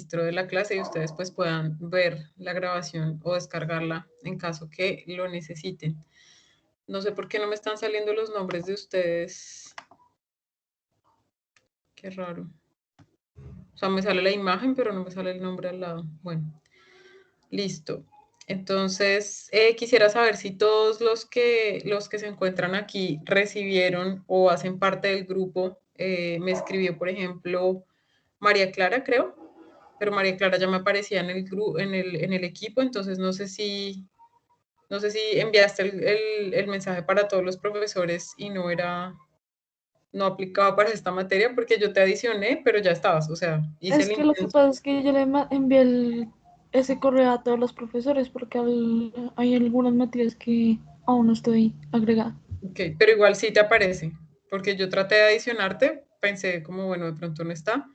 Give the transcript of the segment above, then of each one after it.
registro de la clase y ustedes pues puedan ver la grabación o descargarla en caso que lo necesiten. No sé por qué no me están saliendo los nombres de ustedes. Qué raro. O sea, me sale la imagen, pero no me sale el nombre al lado. Bueno, listo. Entonces, quisiera saber si todos los que se encuentran aquí recibieron o hacen parte del grupo. Me escribió, por ejemplo, María Clara, creo, pero María Clara ya me aparecía en el en el equipo, entonces no sé si enviaste el mensaje para todos los profesores y no aplicaba para esta materia porque yo te adicioné, pero ya estabas, o sea, hice Es el que lo que intento. pasa es que yo le envié ese correo a todos los profesores porque hay algunas materias que aún no estoy agregada. Ok, pero igual sí te aparece, porque yo traté de adicionarte, pensé como, bueno, de pronto no está,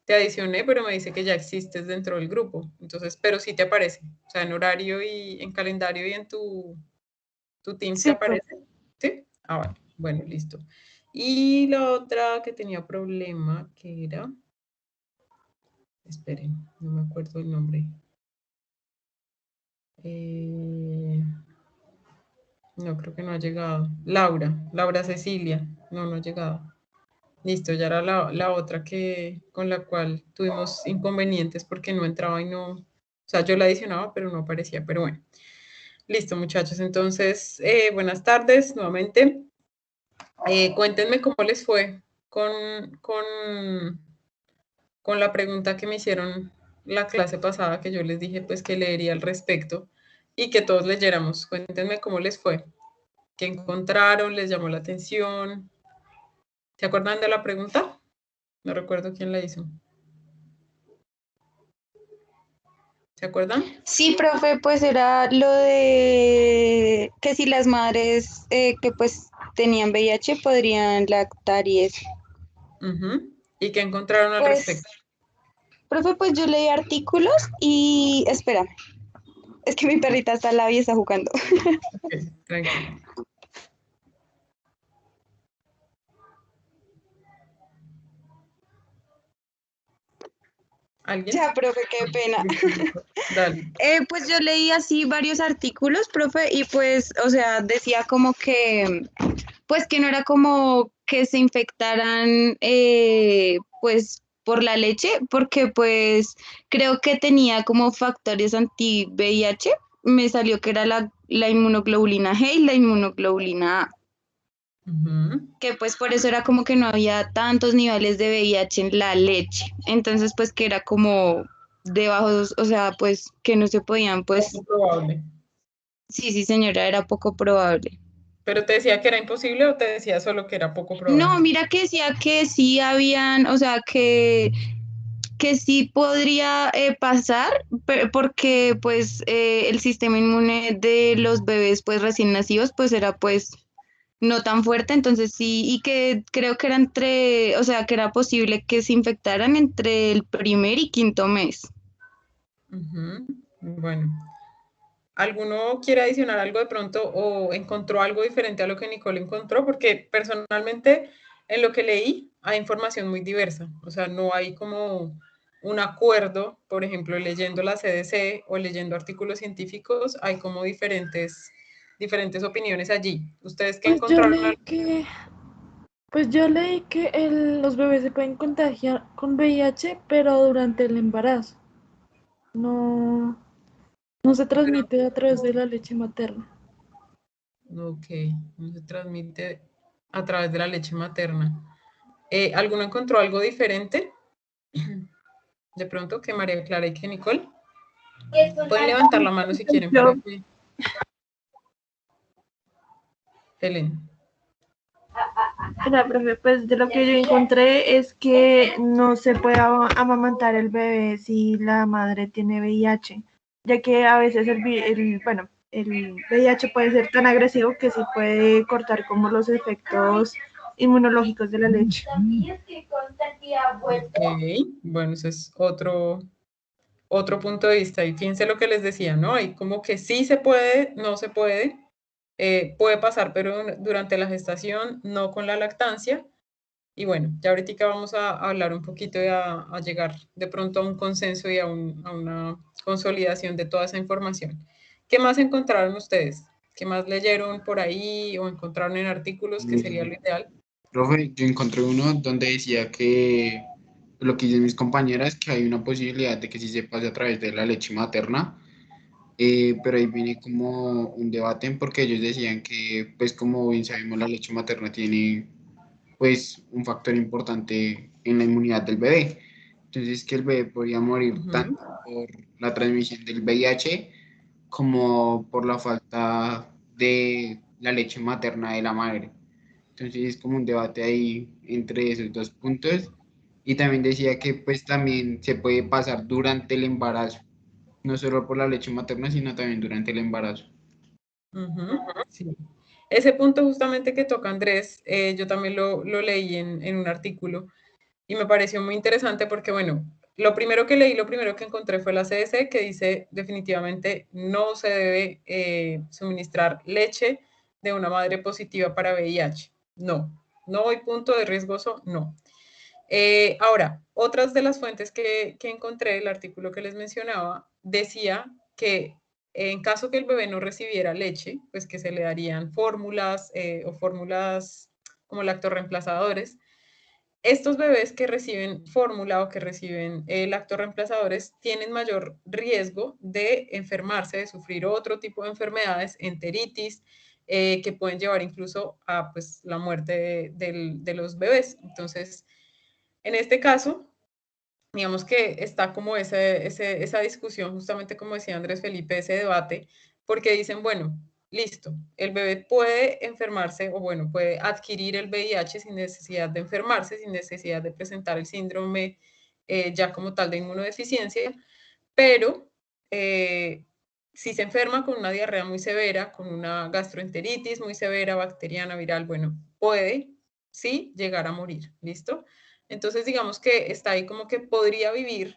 te adicioné, pero me dice que ya existes dentro del grupo, entonces, pero sí te aparece, o sea, en horario y en calendario y en tu Teams te Sí, profe. aparece, ¿sí? Ah, vale, bueno, listo. Y la otra que tenía problema, que era, esperen, no me acuerdo el nombre. No, creo que no ha llegado. Laura Cecilia, no ha llegado. Listo, ya era la otra con la cual tuvimos inconvenientes porque no entraba y no, o sea, yo la adicionaba, pero no aparecía, pero bueno. Listo, muchachos, entonces, buenas tardes nuevamente. Cuéntenme cómo les fue con la pregunta que me hicieron la clase pasada, que yo les dije pues que leería al respecto y que todos leyéramos. Cuéntenme cómo les fue, qué encontraron, les llamó la atención. ¿Se acuerdan de la pregunta? No recuerdo quién la hizo. ¿Se acuerdan? Sí, profe, pues era lo de que si las madres que pues tenían VIH podrían lactar y eso. ¿Y qué encontraron al Pues, respecto? profe, pues yo leí artículos y espera, es que mi perrita está al lado y está jugando. Ok, tranquilo. ¿Alguien? Ya, profe, qué pena. Listo, listo. Dale. Pues yo leí así varios artículos, profe, y pues, o sea, decía como que, pues que no era como que se infectaran, pues, por la leche, porque pues creo que tenía como factores anti-VIH, me salió que era la inmunoglobulina G y la inmunoglobulina A, Ujú. que pues por eso era como que no había tantos niveles de VIH en la leche, entonces pues que era como de bajos, o sea, pues que no se podían, Poco pues, probable. sí, sí, señora, era poco probable. ¿Pero te decía que era imposible o te decía solo que era poco No, probable? mira que decía que sí habían, o sea, que sí podría pasar, porque pues el sistema inmune de los bebés pues recién nacidos pues era pues no tan fuerte, entonces sí, y que creo que era entre, o sea, que era posible que se infectaran entre el primer y quinto mes. Ujú. Bueno, ¿alguno quiere adicionar algo de pronto o encontró algo diferente a lo que Nicole encontró? Porque personalmente en lo que leí hay información muy diversa, o sea, no hay como un acuerdo, por ejemplo, leyendo la CDC o leyendo artículos científicos, hay como diferentes opiniones allí. ¿Ustedes qué Pues yo encontraron? leí que, pues yo leí que los bebés se pueden contagiar con VIH, pero durante el embarazo. No, no se transmite a través de la leche materna. Ok, no se transmite a través de la leche materna. ¿Alguno encontró algo diferente? De pronto que María Clara y que Nicole. Pueden levantar la mano si quieren para Yo, que Helen. la profe, pues de lo que yo encontré es que no se puede amamantar el bebé si la madre tiene VIH, ya que a veces bueno, el VIH puede ser tan agresivo que sí puede cortar como los efectos inmunológicos de la leche. Ok, bueno, ese es otro punto de vista. Y fíjense lo que les decía, ¿no? Hay como que sí se puede, no se puede, puede pasar, pero durante la gestación, no con la lactancia. Y bueno, ya ahorita vamos a hablar un poquito y a llegar de pronto a un consenso y a una consolidación de toda esa información. ¿Qué más encontraron ustedes? ¿Qué más leyeron por ahí o encontraron en artículos que sería lo ideal? Profe, yo encontré uno donde decía que lo que dicen mis compañeras, que hay una posibilidad de que sí se pase a través de la leche materna, pero ahí viene como un debate porque ellos decían que, pues como bien sabemos, la leche materna tiene pues un factor importante en la inmunidad del bebé. Entonces que el bebé podría morir tanto por la transmisión del VIH como por la falta de la leche materna de la madre. Entonces es como un debate ahí entre esos dos puntos. Y también decía que pues también se puede pasar durante el embarazo, no solo por la leche materna, sino también durante el embarazo. Sí. Ese punto justamente que toca Andrés, yo también lo leí en un artículo y me pareció muy interesante porque, bueno, lo primero que leí, lo primero que encontré fue la CDC que dice definitivamente no se debe suministrar leche de una madre positiva para VIH. No, no hay punto de riesgoso, no. Ahora, otras de las fuentes que encontré, el artículo que les mencionaba, decía que en caso que el bebé no recibiera leche, pues que se le darían fórmulas o fórmulas como lactorreemplazadores. Estos bebés que reciben fórmula o que reciben lactorreemplazadores tienen mayor riesgo de enfermarse, de sufrir otro tipo de enfermedades, enteritis, que pueden llevar incluso a pues, la muerte de los bebés. Entonces, en este caso, digamos que está como esa discusión, justamente como decía Andrés Felipe, ese debate, porque dicen, bueno, listo, el bebé puede enfermarse o bueno, puede adquirir el VIH sin necesidad de enfermarse, sin necesidad de presentar el síndrome ya como tal de inmunodeficiencia, pero si se enferma con una diarrea muy severa, con una gastroenteritis muy severa, bacteriana, viral, bueno, puede, sí, llegar a morir, ¿listo? Entonces, digamos que está ahí como que podría vivir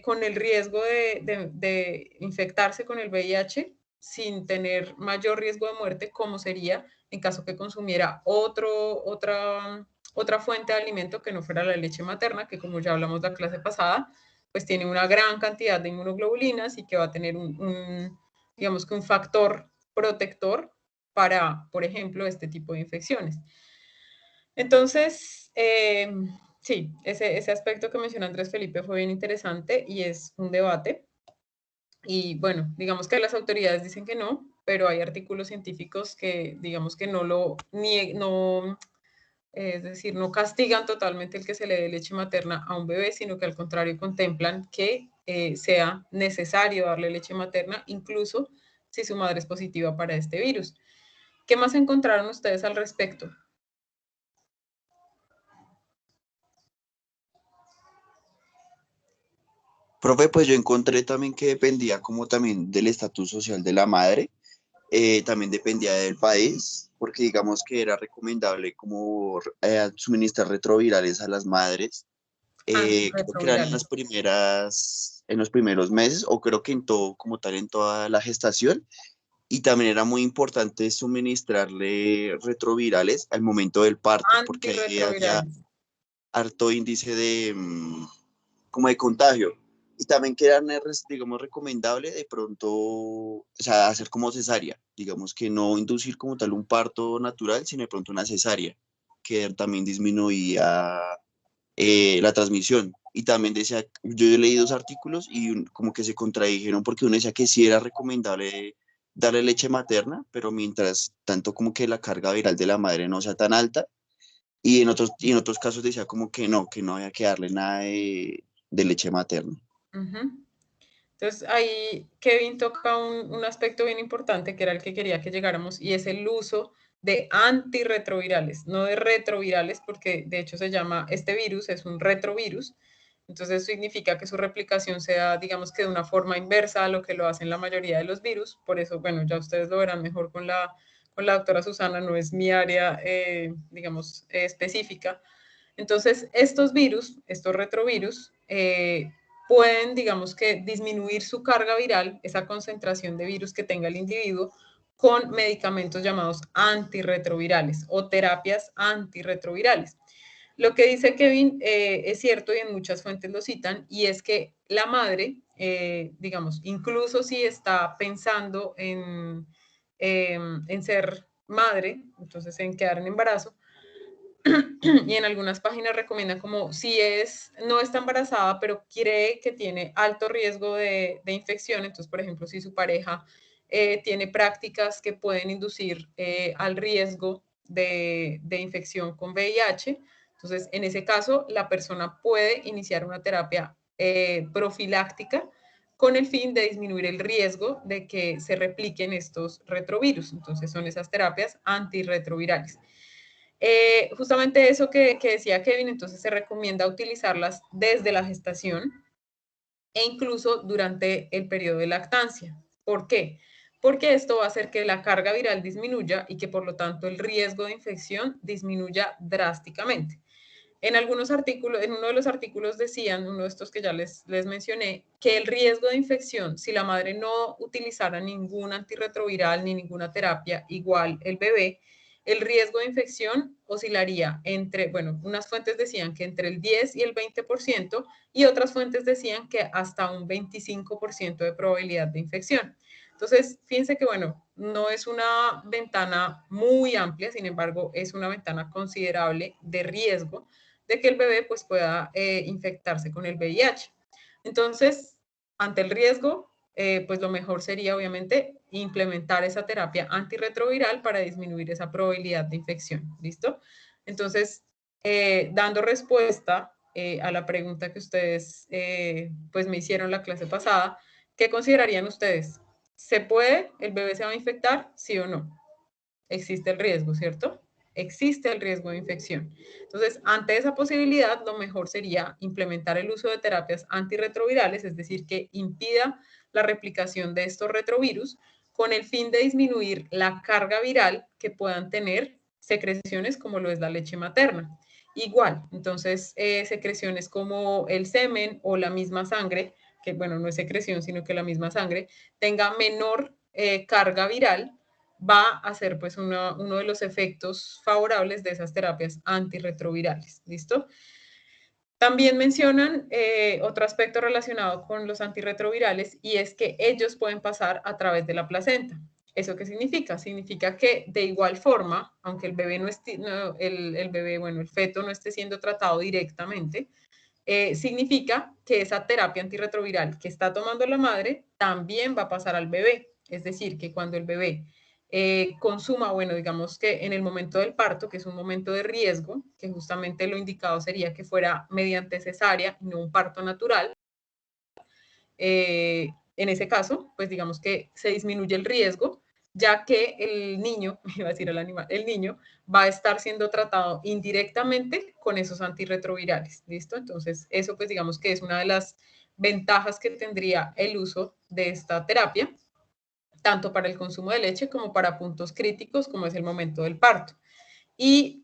con el riesgo de infectarse con el VIH sin tener mayor riesgo de muerte, como sería en caso que consumiera otra fuente de alimento que no fuera la leche materna, que como ya hablamos la clase pasada, pues tiene una gran cantidad de inmunoglobulinas y que va a tener digamos que un factor protector para, por ejemplo, este tipo de infecciones. Entonces, sí, ese aspecto que menciona Andrés Felipe fue bien interesante y es un debate. Y bueno, digamos que las autoridades dicen que no, pero hay artículos científicos que digamos que es decir, no castigan totalmente el que se le dé leche materna a un bebé, sino que al contrario contemplan que sea necesario darle leche materna, incluso si su madre es positiva para este virus. ¿Qué más encontraron ustedes al respecto? Profe, pues yo encontré también que dependía como también del estatus social de la madre, también dependía del país, porque digamos que era recomendable como suministrar retrovirales a las madres, creo que eran Antirretrovirales. en los primeros meses, o creo que en todo, como tal, en toda la gestación, y también era muy importante suministrarle retrovirales al momento del parto, porque ahí había Antirretrovirales. harto índice de, como de contagio. Y también que era, digamos, recomendable de pronto, o sea, hacer como cesárea, digamos que no inducir como tal un parto natural, sino de pronto una cesárea, que también disminuía la transmisión. Y también decía, yo leí dos artículos y como que se contradijeron porque uno decía que sí era recomendable darle leche materna, pero mientras tanto como que la carga viral de la madre no sea tan alta, y en otros casos decía como que no había que darle nada de leche materna. Entonces ahí Kevin toca un aspecto bien importante que era el que quería que llegáramos y es el uso de antirretrovirales, no de retrovirales, porque de hecho se llama, este virus es un retrovirus, entonces significa que su replicación sea, digamos que de una forma inversa a lo que lo hacen la mayoría de los virus, por eso, bueno, ya ustedes lo verán mejor con la doctora Susana, no es mi área, digamos, específica. Entonces, estos virus, estos retrovirus, pueden, digamos que, disminuir su carga viral, esa concentración de virus que tenga el individuo, con medicamentos llamados antirretrovirales o terapias antirretrovirales. Lo que dice Kevin es cierto y en muchas fuentes lo citan, y es que la madre, digamos, incluso si está pensando en ser madre, entonces en quedar en embarazo, y en algunas páginas recomiendan como si no está embarazada, pero cree que tiene alto riesgo de infección, entonces, por ejemplo, si su pareja tiene prácticas que pueden inducir al riesgo de infección con VIH, entonces, en ese caso, la persona puede iniciar una terapia profiláctica con el fin de disminuir el riesgo de que se repliquen estos retrovirus. Entonces, son esas terapias antirretrovirales. Justamente eso que decía Kevin, entonces se recomienda utilizarlas desde la gestación e incluso durante el periodo de lactancia. ¿Por qué? Porque esto va a hacer que la carga viral disminuya y que por lo tanto el riesgo de infección disminuya drásticamente. En algunos artículos, en uno de los artículos decían, uno de estos que ya les mencioné, que el riesgo de infección, si la madre no utilizara ningún antirretroviral ni ninguna terapia, igual el bebé, el riesgo de infección oscilaría entre, bueno, unas fuentes decían que entre el 10 y el 20% y otras fuentes decían que hasta un 25% de probabilidad de infección. Entonces, fíjense que, bueno, no es una ventana muy amplia, sin embargo, es una ventana considerable de riesgo de que el bebé pues pueda infectarse con el VIH. Entonces, ante el riesgo, pues lo mejor sería obviamente implementar esa terapia antirretroviral para disminuir esa probabilidad de infección. ¿Listo? Entonces, dando respuesta a la pregunta que ustedes pues me hicieron la clase pasada, ¿qué considerarían ustedes? ¿Se puede? ¿El bebé se va a infectar? ¿Sí o no? Existe el riesgo, ¿cierto? Existe el riesgo de infección. Entonces, ante esa posibilidad, lo mejor sería implementar el uso de terapias antirretrovirales, es decir, que impida la replicación de estos retrovirus con el fin de disminuir la carga viral que puedan tener secreciones como lo es la leche materna. Igual, entonces, secreciones como el semen o la misma sangre, que bueno, no es secreción, sino que la misma sangre, tenga menor carga viral, va a ser pues uno de los efectos favorables de esas terapias antirretrovirales. ¿Listo? También mencionan otro aspecto relacionado con los antirretrovirales y es que ellos pueden pasar a través de la placenta. ¿Eso qué significa? Significa que de igual forma, aunque el bebé el feto no esté siendo tratado directamente, significa que esa terapia antirretroviral que está tomando la madre también va a pasar al bebé. Es decir, que cuando el bebé consuma, bueno, digamos que en el momento del parto, que es un momento de riesgo, que justamente lo indicado sería que fuera mediante cesárea y no un parto natural, en ese caso, pues digamos que se disminuye el riesgo, ya que el niño, iba a decir el animal, el niño va a estar siendo tratado indirectamente con esos antirretrovirales, ¿listo? Entonces, eso pues digamos que es una de las ventajas que tendría el uso de esta terapia, tanto para el consumo de leche como para puntos críticos, como es el momento del parto. Y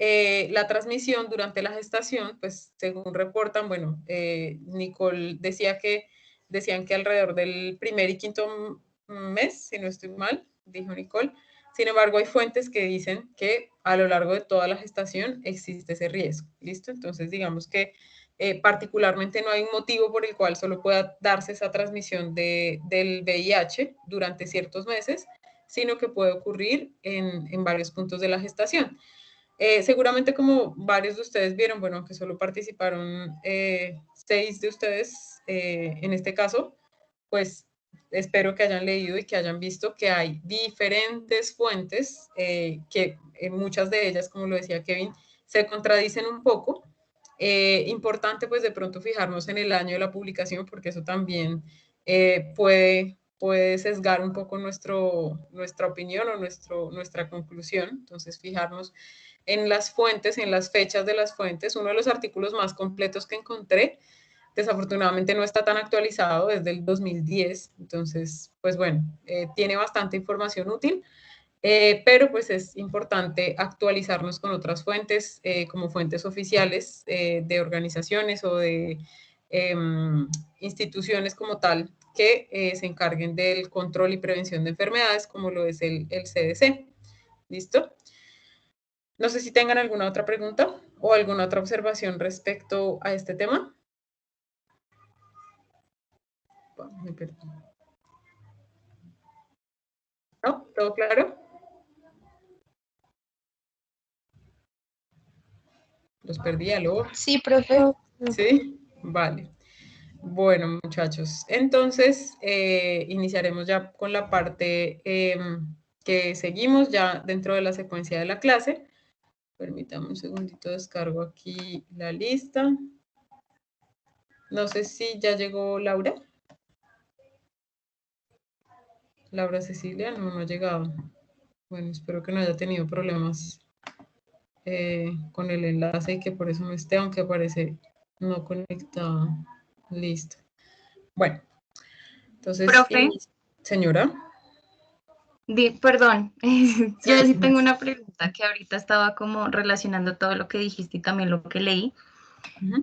la transmisión durante la gestación, pues según reportan, bueno, Nicole decían que alrededor del primer y quinto mes, si no estoy mal, dijo Nicole. Sin embargo, hay fuentes que dicen que a lo largo de toda la gestación existe ese riesgo. ¿Listo? Entonces, digamos que particularmente no hay un motivo por el cual solo pueda darse esa transmisión del VIH durante ciertos meses, sino que puede ocurrir en varios puntos de la gestación. Seguramente como varios de ustedes vieron, bueno, que solo participaron 6 de ustedes en este caso, pues espero que hayan leído y que hayan visto que hay diferentes fuentes que muchas de ellas, como lo decía Kevin, se contradicen un poco. Importante pues de pronto fijarnos en el año de la publicación porque eso también puede sesgar un poco nuestra opinión o nuestra conclusión. Entonces fijarnos en las fuentes, en las fechas de las fuentes. Uno de los artículos más completos que encontré, desafortunadamente no está tan actualizado desde el 2010, entonces, pues bueno, tiene bastante información útil, pero pues es importante actualizarnos con otras fuentes, como fuentes oficiales de organizaciones o de instituciones como tal que se encarguen del control y prevención de enfermedades, como lo es el CDC. ¿Listo? No sé si tengan alguna otra pregunta. ¿O alguna otra observación respecto a este tema? Me perdí. ¿No? ¿Todo claro? Los perdí, ¿aló? Sí, profe. ¿Sí? Vale. Bueno, muchachos, entonces iniciaremos ya con la parte que seguimos ya dentro de la secuencia de la clase. Permítame un segundito, descargo aquí la lista. No sé si ya llegó Laura. Laura Cecilia, no, no ha llegado. Bueno, espero que no haya tenido problemas con el enlace y que por eso no esté, aunque aparece no conectado. Listo. Bueno, entonces, Profe. Señora. Perdón, yo sí tengo una pregunta que ahorita estaba como relacionando todo lo que dijiste y también lo que leí.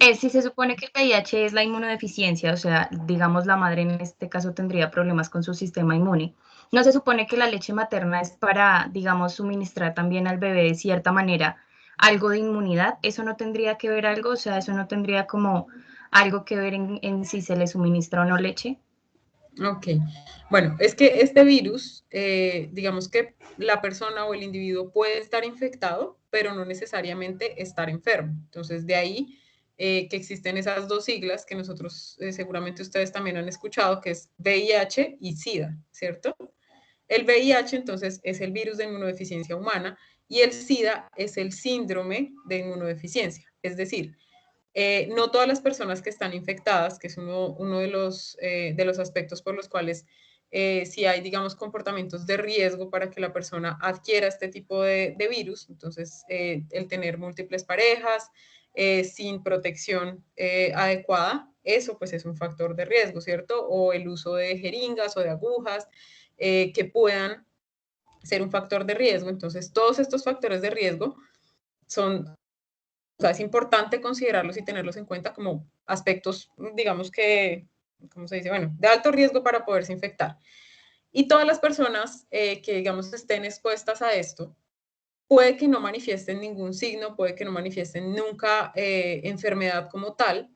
Es si se supone que el VIH es la inmunodeficiencia, o sea, digamos la madre en este caso tendría problemas con su sistema inmune. ¿No se supone que la leche materna es para, digamos, suministrar también al bebé de cierta manera algo de inmunidad? ¿Eso no tendría que ver algo? O sea, ¿eso no tendría como algo que ver en si se le suministra o no leche? Ok, bueno, es que este virus, digamos que la persona o el individuo puede estar infectado, pero no necesariamente estar enfermo. Entonces, de ahí que existen esas dos siglas que nosotros seguramente ustedes también han escuchado, que es VIH y SIDA, ¿cierto? El VIH entonces es el virus de inmunodeficiencia humana y el SIDA es el síndrome de inmunodeficiencia, es decir, no todas las personas que están infectadas, que es uno de los aspectos por los cuales si hay, digamos, comportamientos de riesgo para que la persona adquiera este tipo de virus, entonces el tener múltiples parejas sin protección adecuada, eso pues es un factor de riesgo, ¿cierto? O el uso de jeringas o de agujas que puedan ser un factor de riesgo. Entonces, todos estos factores de riesgo son, o sea, es importante considerarlos y tenerlos en cuenta como aspectos, digamos que, ¿cómo se dice? Bueno, de alto riesgo para poderse infectar. Y todas las personas que, digamos, estén expuestas a esto, puede que no manifiesten ningún signo, puede que no manifiesten nunca enfermedad como tal,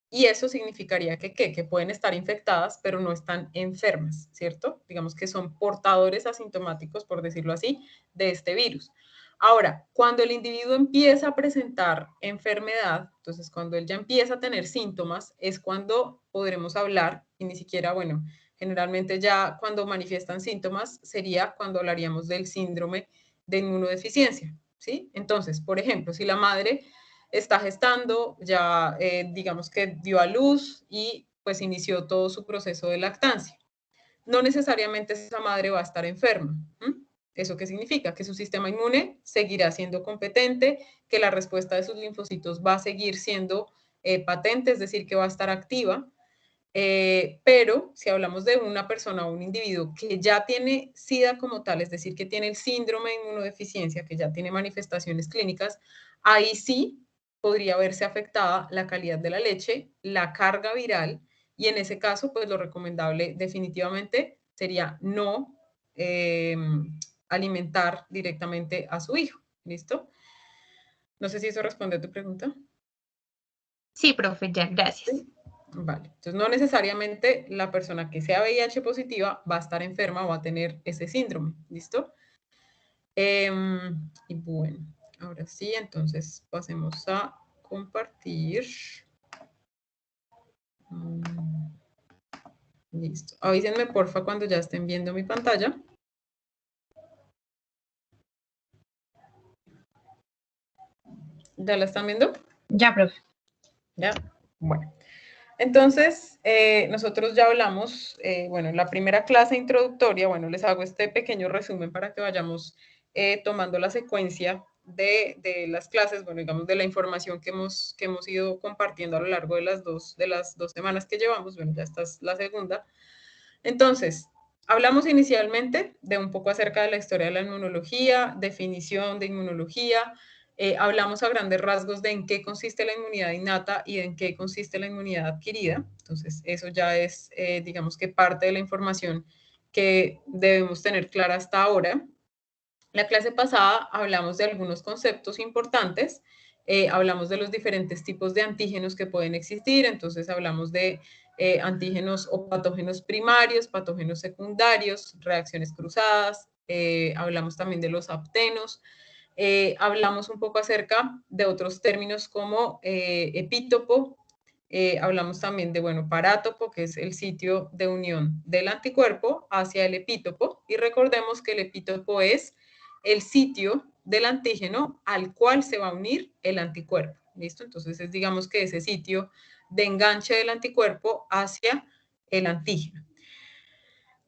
y eso significaría que pueden estar infectadas, pero no están enfermas, ¿cierto? Digamos que son portadores asintomáticos, por decirlo así, de este virus. Ahora, cuando el individuo empieza a presentar enfermedad, entonces cuando él ya empieza a tener síntomas, es cuando podremos hablar, y ni siquiera, bueno, generalmente ya cuando manifiestan síntomas sería cuando hablaríamos del síndrome de inmunodeficiencia, ¿sí? Entonces, por ejemplo, si la madre está gestando, ya digamos que dio a luz y pues inició todo su proceso de lactancia. No necesariamente esa madre va a estar enferma. ¿Eso qué significa? Que su sistema inmune seguirá siendo competente, que la respuesta de sus linfocitos va a seguir siendo patente, es decir, que va a estar activa. Pero si hablamos de una persona o un individuo que ya tiene SIDA como tal, es decir, que tiene el síndrome de inmunodeficiencia, que ya tiene manifestaciones clínicas, ahí sí podría verse afectada la calidad de la leche, la carga viral, y en ese caso, pues lo recomendable definitivamente sería no alimentar directamente a su hijo. ¿Listo? No sé si eso responde a tu pregunta. Sí, profe, ya, gracias. ¿Sí? Vale, entonces no necesariamente la persona que sea VIH positiva va a estar enferma o va a tener ese síndrome, ¿listo? Y bueno, ahora sí, entonces pasemos a compartir. Listo. Avísenme porfa cuando ya estén viendo mi pantalla. ¿Ya la están viendo? Ya, profe. Ya. Bueno. Entonces, nosotros ya hablamos, bueno, en la primera clase introductoria, bueno, les hago este pequeño resumen para que vayamos tomando la secuencia de las clases, bueno, digamos, de la información que hemos ido compartiendo a lo largo de las dos semanas que llevamos, bueno, ya esta es la segunda. Entonces, hablamos inicialmente de un poco acerca de la historia de la inmunología, definición de inmunología, hablamos a grandes rasgos de en qué consiste la inmunidad innata y en qué consiste la inmunidad adquirida. Entonces, eso ya es, digamos que parte de la información que debemos tener clara hasta ahora. La clase pasada hablamos de algunos conceptos importantes hablamos de los diferentes tipos de antígenos que pueden existir, entonces hablamos de antígenos o patógenos primarios, patógenos secundarios, reacciones cruzadas, hablamos también de los aptenos, hablamos un poco acerca de otros términos como epítopo, hablamos también de, bueno, parátopo, que es el sitio de unión del anticuerpo hacia el epítopo, y recordemos que el epítopo es el sitio del antígeno al cual se va a unir el anticuerpo, ¿listo? Entonces es, digamos que ese sitio de enganche del anticuerpo hacia el antígeno.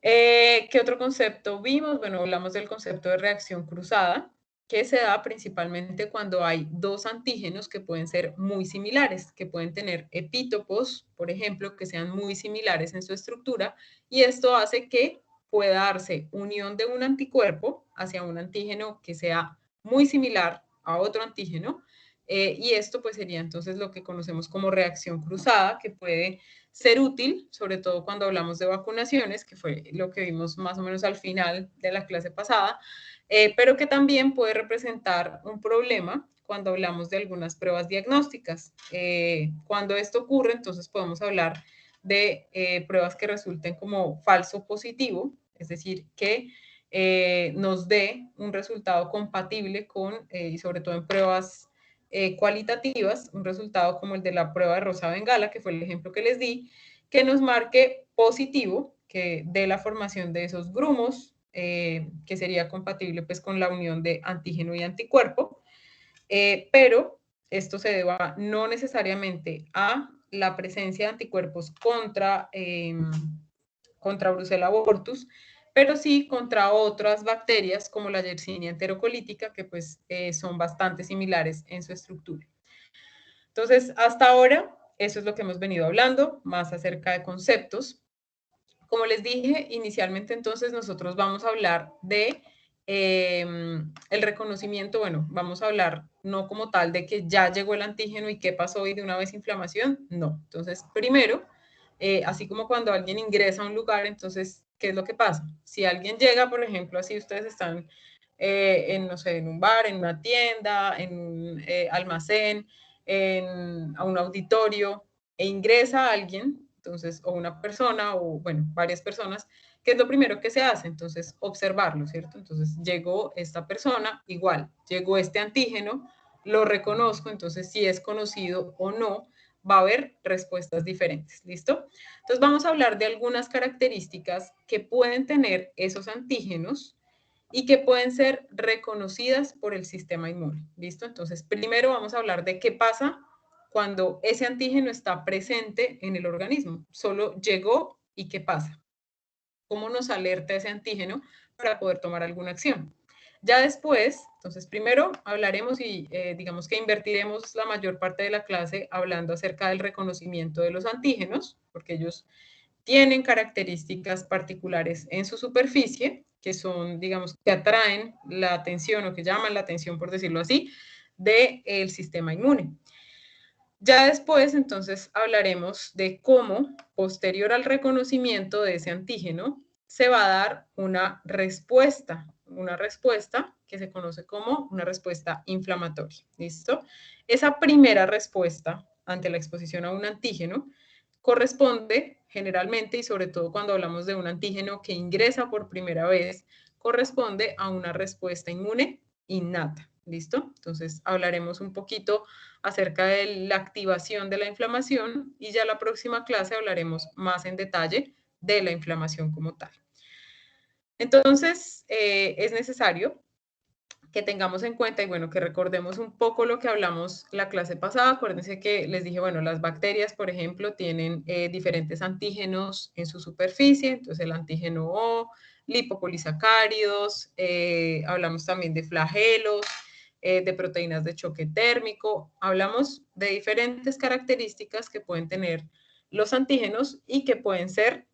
¿Qué otro concepto vimos? Bueno, hablamos del concepto de reacción cruzada, que se da principalmente cuando hay dos antígenos que pueden ser muy similares, que pueden tener epítopos, por ejemplo, que sean muy similares en su estructura, y esto hace que pueda darse unión de un anticuerpo hacia un antígeno que sea muy similar a otro antígeno, y esto pues sería entonces lo que conocemos como reacción cruzada, que puede ser útil, sobre todo cuando hablamos de vacunaciones, que fue lo que vimos más o menos al final de la clase pasada, pero que también puede representar un problema cuando hablamos de algunas pruebas diagnósticas. Cuando esto ocurre, entonces podemos hablar de pruebas que resulten como falso positivo, es decir, que nos dé un resultado compatible con, y sobre todo en pruebas cualitativas, un resultado como el de la prueba de Rosa Bengala, que fue el ejemplo que les di, que nos marque positivo, que dé la formación de esos grumos, que sería compatible pues con la unión de antígeno y anticuerpo, pero esto se deba no necesariamente a la presencia de anticuerpos contra Brucella abortus, pero sí contra otras bacterias como la Yersinia enterocolítica, que pues son bastante similares en su estructura. Entonces, hasta ahora, eso es lo que hemos venido hablando, más acerca de conceptos. Como les dije inicialmente, entonces nosotros vamos a hablar de el reconocimiento, bueno, vamos a hablar no como tal de que ya llegó el antígeno y qué pasó y de una vez inflamación, no. Entonces, primero, así como cuando alguien ingresa a un lugar, entonces, ¿qué es lo que pasa? Si alguien llega, por ejemplo, así ustedes están en, no sé, en un bar, en una tienda, en un almacén, a un auditorio, e ingresa alguien, entonces, o una persona, o bueno, varias personas, ¿qué es lo primero que se hace? Entonces, observarlo, ¿cierto? Entonces, llegó esta persona, igual, llegó este antígeno, lo reconozco, entonces, si es conocido o no, va a haber respuestas diferentes, ¿listo? Entonces, vamos a hablar de algunas características que pueden tener esos antígenos y que pueden ser reconocidas por el sistema inmune, ¿listo? Entonces, primero vamos a hablar de qué pasa cuando ese antígeno está presente en el organismo. Solo llegó y qué pasa. ¿Cómo nos alerta ese antígeno para poder tomar alguna acción? Ya después, entonces primero hablaremos y digamos que invertiremos la mayor parte de la clase hablando acerca del reconocimiento de los antígenos, porque ellos tienen características particulares en su superficie, que son, digamos, que atraen la atención o que llaman la atención, por decirlo así, del sistema inmune. Ya después, entonces, hablaremos de cómo, posterior al reconocimiento de ese antígeno, se va a dar una respuesta que se conoce como una respuesta inflamatoria, ¿listo? Esa primera respuesta ante la exposición a un antígeno corresponde generalmente, y sobre todo cuando hablamos de un antígeno que ingresa por primera vez, corresponde a una respuesta inmune innata, ¿listo? Entonces, hablaremos un poquito acerca de la activación de la inflamación y ya la próxima clase hablaremos más en detalle de la inflamación como tal. Entonces, es necesario que tengamos en cuenta y bueno, que recordemos un poco lo que hablamos la clase pasada. Acuérdense que les dije, bueno, las bacterias, por ejemplo, tienen diferentes antígenos en su superficie, entonces el antígeno O, lipopolisacáridos, hablamos también de flagelos, de proteínas de choque térmico, hablamos de diferentes características que pueden tener los antígenos y que pueden ser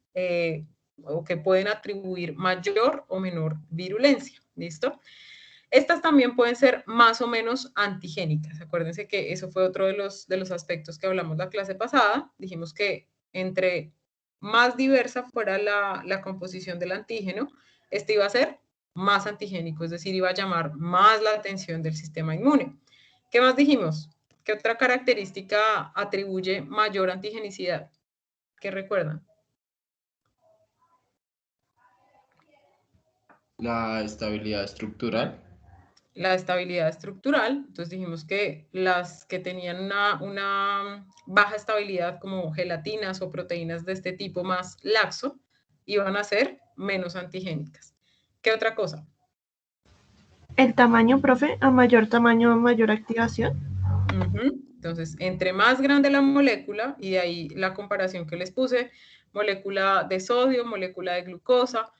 o que pueden atribuir mayor o menor virulencia, ¿listo? Estas también pueden ser más o menos antigénicas. Acuérdense que eso fue otro de los aspectos que hablamos la clase pasada. Dijimos que entre más diversa fuera la composición del antígeno, este iba a ser más antigénico, es decir, iba a llamar más la atención del sistema inmune. ¿Qué más dijimos? ¿Qué otra característica atribuye mayor antigenicidad? ¿Qué recuerdan? La estabilidad estructural. La estabilidad estructural. Entonces dijimos que las que tenían una baja estabilidad, como gelatinas o proteínas de este tipo más laxo, iban a ser menos antigénicas. ¿Qué otra cosa? El tamaño, profe, a mayor tamaño, mayor activación. Entonces, entre más grande la molécula, y de ahí la comparación que les puse, molécula de sodio, molécula de glucosa,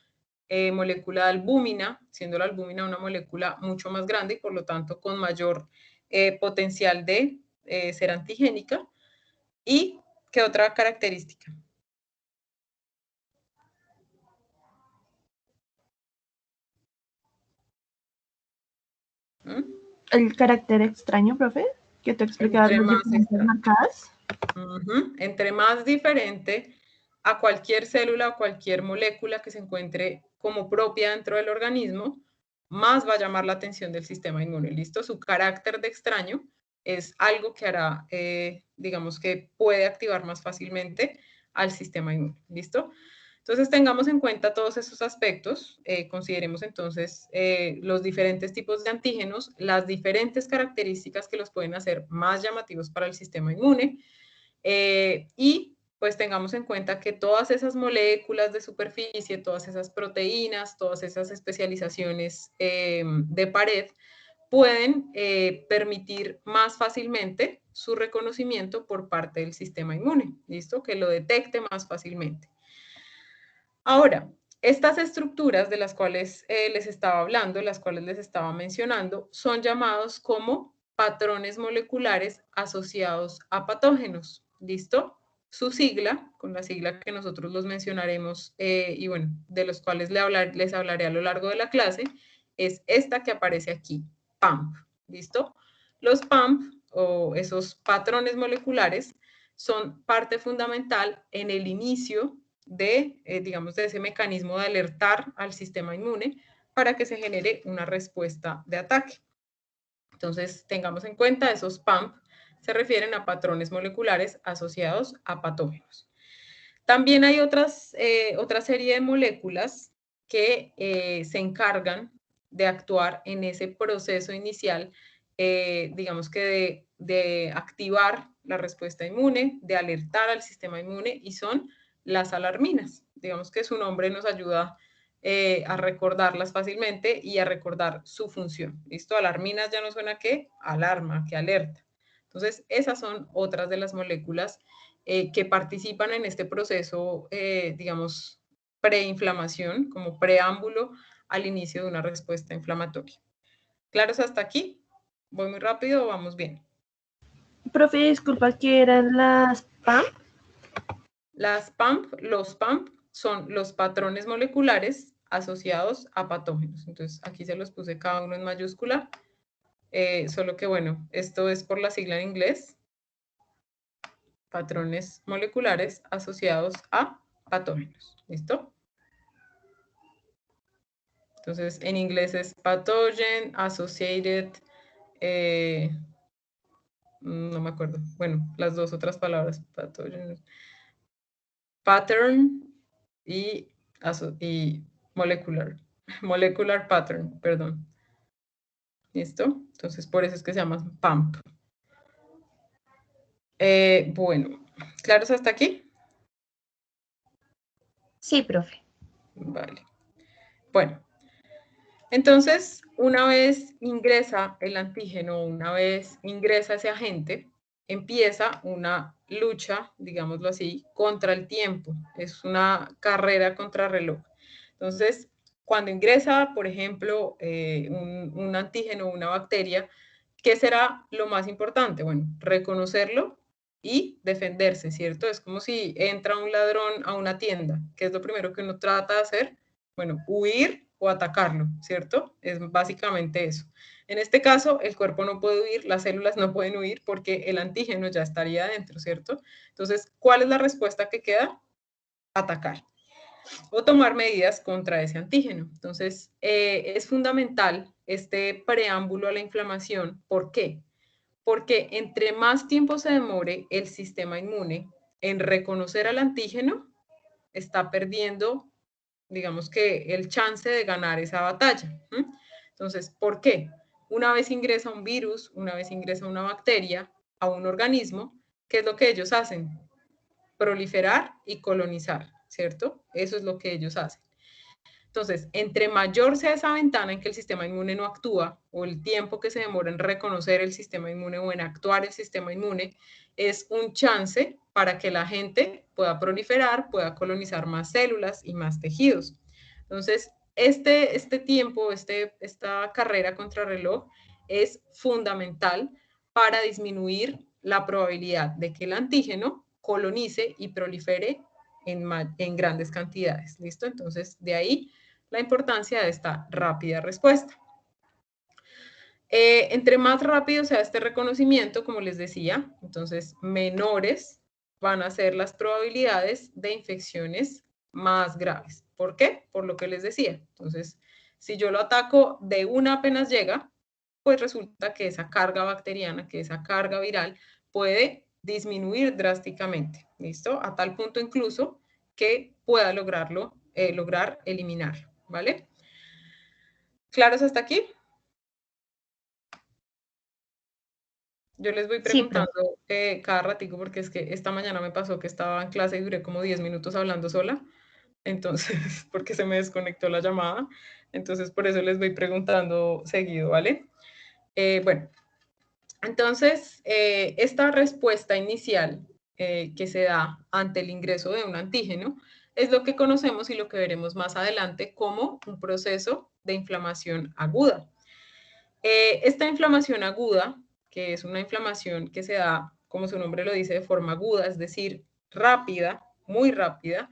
molécula de albúmina, siendo la albúmina una molécula mucho más grande y por lo tanto con mayor potencial de ser antigénica. ¿Y qué otra característica? ¿Mm? El carácter extraño, profe, que te explicaba Entre las más diferencias extraño. marcadas. Entre más diferente a cualquier célula o cualquier molécula que se encuentre como propia dentro del organismo, más va a llamar la atención del sistema inmune. ¿Listo? Su carácter de extraño es algo que hará, digamos que puede activar más fácilmente al sistema inmune. ¿Listo? Entonces tengamos en cuenta todos esos aspectos, consideremos entonces los diferentes tipos de antígenos, las diferentes características que los pueden hacer más llamativos para el sistema inmune, y pues tengamos en cuenta que todas esas moléculas de superficie, todas esas proteínas, todas esas especializaciones de pared pueden permitir más fácilmente su reconocimiento por parte del sistema inmune, ¿listo? Que lo detecte más fácilmente. Ahora, estas estructuras de las cuales les estaba hablando, las cuales les estaba mencionando, son llamados como patrones moleculares asociados a patógenos. ¿Listo? Su sigla, con la sigla que nosotros los mencionaremos y bueno, de los cuales les hablaré a lo largo de la clase, es esta que aparece aquí, PAMP. ¿Listo? Los PAMP o esos patrones moleculares son parte fundamental en el inicio digamos, de ese mecanismo de alertar al sistema inmune para que se genere una respuesta de ataque. Entonces, tengamos en cuenta, esos PAMP se refieren a patrones moleculares asociados a patógenos. También hay otra serie de moléculas que se encargan de actuar en ese proceso inicial, digamos que de activar la respuesta inmune, de alertar al sistema inmune, y son las alarminas. Digamos que su nombre nos ayuda a recordarlas fácilmente y a recordar su función. ¿Listo? Alarminas ya no suena que alarma, que alerta. Entonces, esas son otras de las moléculas que participan en este proceso, digamos, preinflamación, como preámbulo al inicio de una respuesta inflamatoria. ¿Claros hasta aquí? ¿Voy muy rápido o vamos bien? Profe, disculpa, ¿qué eran las PAM? Los PAMP son los patrones moleculares asociados a patógenos. Entonces, aquí se los puse cada uno en mayúscula, solo que bueno, esto es por la sigla en inglés, patrones moleculares asociados a patógenos. ¿Listo? Entonces, en inglés es pathogen, associated, no me acuerdo. Bueno, las dos otras palabras, pathogen, pattern y molecular. Molecular pattern, perdón. ¿Listo? Entonces, por eso es que se llama PAMP. Bueno, ¿claros hasta aquí? Sí, profe. Vale. Bueno, entonces, una vez ingresa el antígeno, una vez ingresa ese agente, empieza una lucha, digámoslo así, contra el tiempo. Es una carrera contra reloj. Entonces, cuando ingresa, por ejemplo, un antígeno, una bacteria, ¿qué será lo más importante? Bueno, reconocerlo y defenderse, ¿cierto? Es como si entra un ladrón a una tienda. ¿Qué es lo primero que uno trata de hacer? Bueno, huir o atacarlo, ¿cierto? Es básicamente eso. En este caso, el cuerpo no puede huir, las células no pueden huir porque el antígeno ya estaría adentro, ¿cierto? Entonces, ¿cuál es la respuesta que queda? Atacar o tomar medidas contra ese antígeno. Entonces, es fundamental este preámbulo a la inflamación. ¿Por qué? porque entre más tiempo se demore el sistema inmune en reconocer al antígeno, está perdiendo, digamos que, el chance de ganar esa batalla. Entonces, ¿por qué? Una vez ingresa un virus, una vez ingresa una bacteria a un organismo, ¿qué es lo que ellos hacen? Proliferar y colonizar, ¿cierto? Eso es lo que ellos hacen. Entonces, entre mayor sea esa ventana en que el sistema inmune no actúa, o el tiempo que se demora en reconocer el sistema inmune o en actuar el sistema inmune, es un chance para que la gente pueda proliferar, pueda colonizar más células y más tejidos. Entonces, este tiempo, esta carrera contrarreloj es fundamental para disminuir la probabilidad de que el antígeno colonice y prolifere en grandes cantidades. ¿Listo? Entonces, de ahí la importancia de esta rápida respuesta. Entre más rápido sea este reconocimiento, como les decía, entonces menores van a ser las probabilidades de infecciones más graves. ¿Por qué? Por lo que les decía. Entonces, si yo lo ataco de una apenas llega, pues resulta que esa carga bacteriana, que esa carga viral puede disminuir drásticamente, ¿listo? A tal punto incluso que pueda lograr eliminarlo, ¿vale? ¿Claros hasta aquí? Yo les voy preguntando cada ratico porque es que esta mañana me pasó que estaba en clase y duré como 10 minutos hablando sola, entonces, porque se me desconectó la llamada, entonces por eso les voy preguntando seguido, ¿vale? Bueno, entonces, esta respuesta inicial que se da ante el ingreso de un antígeno es lo que conocemos y lo que veremos más adelante como un proceso de inflamación aguda. Esta inflamación aguda, que es una inflamación que se da, como su nombre lo dice, de forma aguda, es decir, rápida, muy rápida,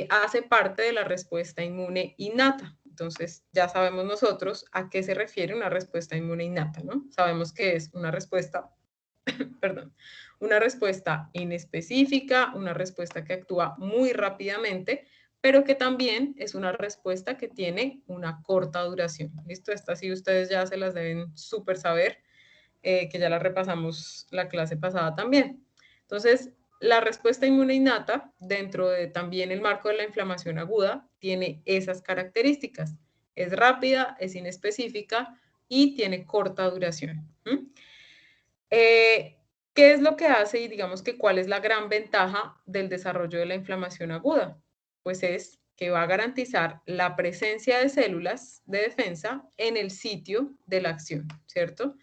hace parte de la respuesta inmune innata. Entonces, ya sabemos nosotros a qué se refiere una respuesta inmune innata, ¿no? Sabemos que es una respuesta, perdón, una respuesta inespecífica, una respuesta que actúa muy rápidamente, pero que también es una respuesta que tiene una corta duración. ¿Listo? Estas sí ustedes ya se las deben súper saber, que ya la repasamos la clase pasada también. Entonces, la respuesta inmune innata, dentro de también el marco de la inflamación aguda, tiene esas características. Es rápida, es inespecífica y tiene corta duración. ¿Qué es lo que hace y digamos que cuál es la gran ventaja del desarrollo de la inflamación aguda? Pues es que va a garantizar la presencia de células de defensa en el sitio de la acción, ¿cierto?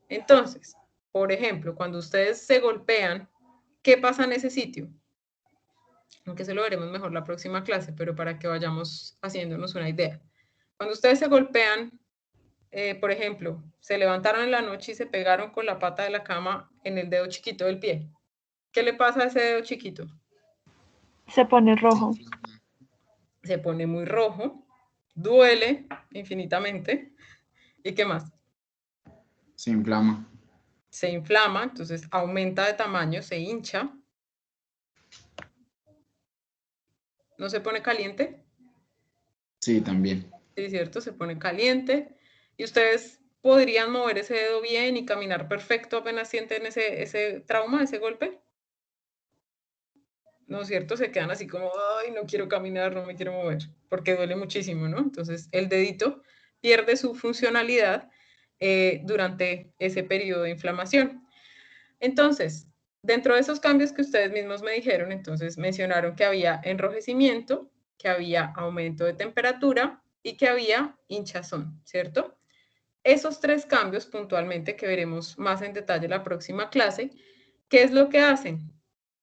Entonces, por ejemplo, cuando ustedes se golpean, ¿qué pasa en ese sitio? Aunque se lo veremos mejor la próxima clase, pero para que vayamos haciéndonos una idea. Cuando ustedes se golpean, por ejemplo, se levantaron en la noche y se pegaron con la pata de la cama en el dedo chiquito del pie. ¿Qué le pasa a ese dedo chiquito? Se pone rojo. Se pone muy rojo, duele infinitamente. ¿Y qué más? Se inflama. Se inflama, entonces aumenta de tamaño, se hincha. ¿No se pone caliente? Sí, también. Sí, cierto, se pone caliente. Y ustedes podrían mover ese dedo bien y caminar perfecto apenas sienten ese trauma, ese golpe. ¿No es cierto? Se quedan así como, ay, no quiero caminar, no me quiero mover, porque duele muchísimo, ¿no? Entonces, el dedito pierde su funcionalidad durante ese periodo de inflamación. Entonces, dentro de esos cambios que ustedes mismos me dijeron, entonces mencionaron que había enrojecimiento, que había aumento de temperatura y que había hinchazón, ¿cierto? Esos tres cambios puntualmente que veremos más en detalle la próxima clase, ¿qué es lo que hacen?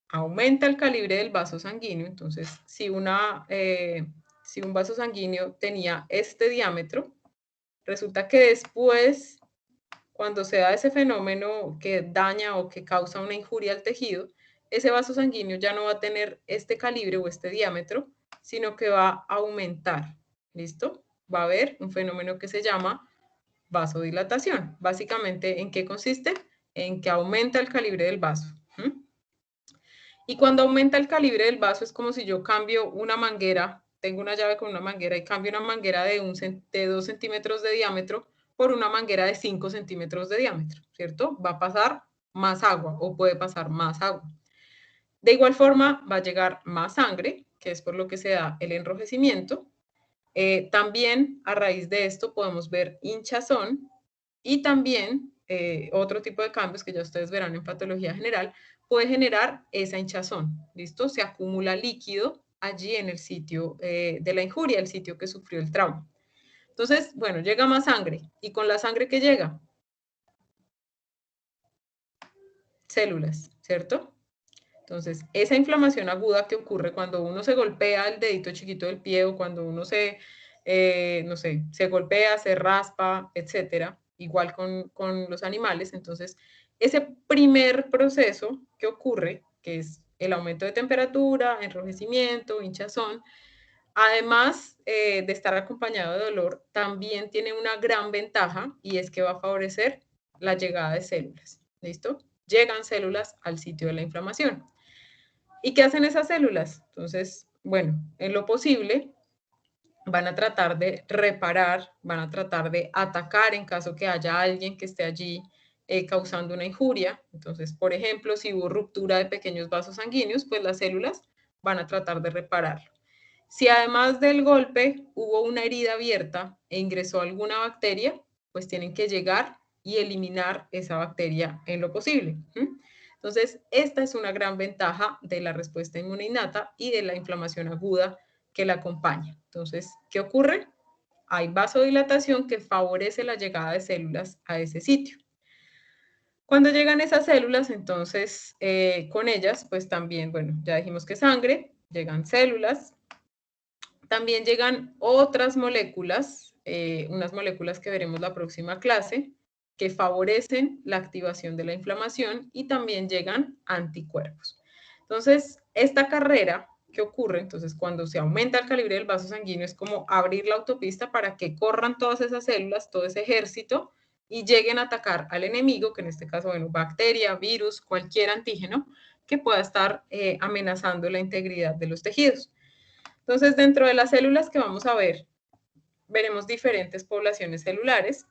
Aumenta el calibre del vaso sanguíneo, entonces si un vaso sanguíneo tenía este diámetro, resulta que después, cuando se da ese fenómeno que daña o que causa una injuria al tejido, ese vaso sanguíneo ya no va a tener este calibre o este diámetro, sino que va a aumentar, ¿listo? Va a haber un fenómeno que se llama vasodilatación. Básicamente, ¿en qué consiste? En que aumenta el calibre del vaso. Y cuando aumenta el calibre del vaso es como si yo cambio una manguera, tengo una llave con una manguera y cambio una manguera de 2 centímetros de diámetro por una manguera de 5 centímetros de diámetro, ¿cierto? Va a pasar más agua o puede pasar más agua. De igual forma, va a llegar más sangre, que es por lo que se da el enrojecimiento. También a raíz de esto podemos ver hinchazón y también otro tipo de cambios que ya ustedes verán en patología general, puede generar esa hinchazón, ¿listo? Se acumula líquido allí en el sitio de la injuria, el sitio que sufrió el trauma. Entonces, bueno, llega más sangre. ¿Y con la sangre qué llega? Células, ¿cierto? Entonces, esa inflamación aguda que ocurre cuando uno se golpea el dedito chiquito del pie o cuando uno no sé, se golpea, se raspa, etcétera, igual con los animales. Entonces, ese primer proceso que ocurre, que es el aumento de temperatura, enrojecimiento, hinchazón, además de estar acompañado de dolor, también tiene una gran ventaja y es que va a favorecer la llegada de células. ¿Listo? Llegan células al sitio de la inflamación. ¿Y qué hacen esas células? Entonces, bueno, en lo posible van a tratar de reparar, van a tratar de atacar en caso que haya alguien que esté allí causando una injuria. Entonces, por ejemplo, si hubo ruptura de pequeños vasos sanguíneos, pues las células van a tratar de repararlo. Si además del golpe hubo una herida abierta e ingresó alguna bacteria, pues tienen que llegar y eliminar esa bacteria en lo posible. Entonces, esta es una gran ventaja de la respuesta inmune innata y de la inflamación aguda que la acompaña. Entonces, ¿qué ocurre? Hay vasodilatación que favorece la llegada de células a ese sitio. Cuando llegan esas células, entonces, con ellas, pues también, bueno, ya dijimos que sangre, llegan células, también llegan otras moléculas, unas moléculas que veremos la próxima clase, que favorecen la activación de la inflamación y también llegan anticuerpos. Entonces, esta carrera que ocurre, entonces cuando se aumenta el calibre del vaso sanguíneo es como abrir la autopista para que corran todas esas células, todo ese ejército y lleguen a atacar al enemigo, que en este caso, bueno, bacteria, virus, cualquier antígeno que pueda estar amenazando la integridad de los tejidos. Entonces, dentro de las células que vamos a ver, veremos diferentes poblaciones celulares.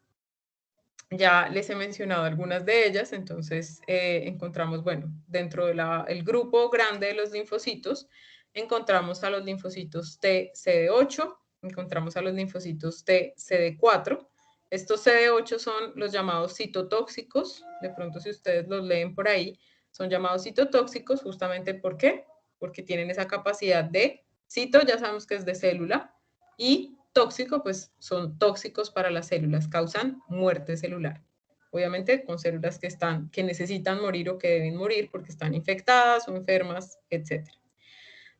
Ya les he mencionado algunas de ellas, entonces encontramos, bueno, dentro del grupo grande de los linfocitos, encontramos a los linfocitos T CD8, encontramos a los linfocitos T CD4. Estos CD8 son los llamados citotóxicos, de pronto si ustedes los leen por ahí, son llamados citotóxicos justamente ¿por qué? Porque tienen esa capacidad de cito, ya sabemos que es de célula, y tóxico, pues son tóxicos para las células, causan muerte celular. Obviamente con células que necesitan morir o que deben morir porque están infectadas o enfermas, etc.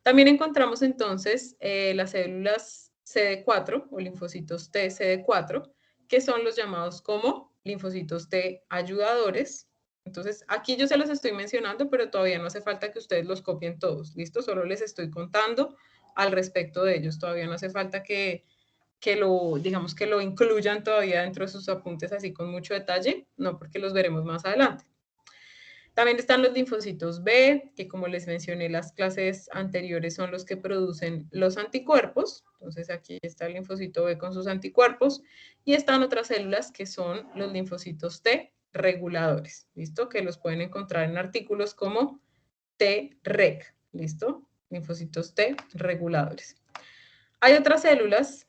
También encontramos entonces las células CD4 o linfocitos T CD4, que son los llamados como linfocitos T ayudadores. Entonces, aquí yo se los estoy mencionando, pero todavía no hace falta que ustedes los copien todos, ¿listo? Solo les estoy contando al respecto de ellos. Todavía no hace falta digamos que lo incluyan todavía dentro de sus apuntes así con mucho detalle, no porque los veremos más adelante. También están los linfocitos B, que como les mencioné las clases anteriores son los que producen los anticuerpos. Entonces aquí está el linfocito B con sus anticuerpos y están otras células que son los linfocitos T reguladores, ¿listo? Que los pueden encontrar en artículos como T-REG, ¿listo? Linfocitos T reguladores. Hay otras células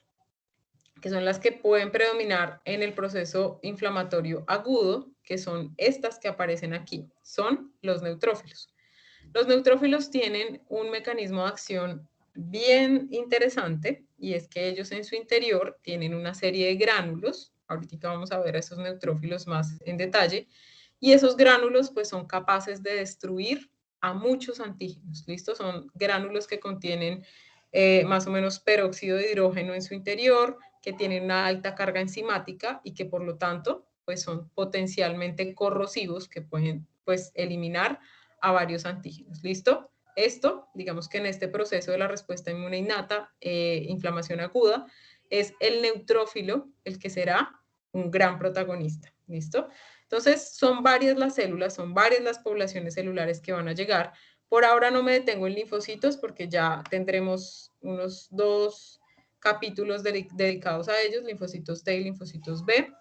que son las que pueden predominar en el proceso inflamatorio agudo, que son estas que aparecen aquí, son los neutrófilos. Los neutrófilos tienen un mecanismo de acción bien interesante y es que ellos en su interior tienen una serie de gránulos, ahorita vamos a ver a esos neutrófilos más en detalle, y esos gránulos pues son capaces de destruir a muchos antígenos, ¿listo? Son gránulos que contienen más o menos peróxido de hidrógeno en su interior, que tienen una alta carga enzimática y que por lo tanto pues son potencialmente corrosivos que pueden pues eliminar a varios antígenos. ¿Listo? Esto, digamos que en este proceso de la respuesta inmune innata, inflamación aguda, es el neutrófilo el que será un gran protagonista. ¿Listo? Entonces, son varias las células, son varias las poblaciones celulares que van a llegar. Por ahora no me detengo en linfocitos porque ya tendremos unos 2 capítulos dedicados a ellos, linfocitos T y linfocitos B.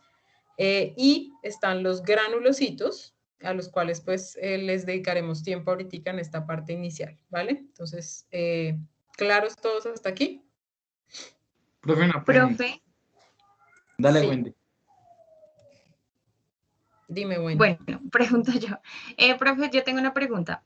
Y están los granulocitos, a los cuales pues les dedicaremos tiempo ahorita en esta parte inicial, ¿vale? Entonces, ¿claros todos hasta aquí? Profe, una pregunta. Profe, Dale, Sí. Wendy. Dime, Wendy. bueno, pregunto yo. Profe, yo tengo una pregunta.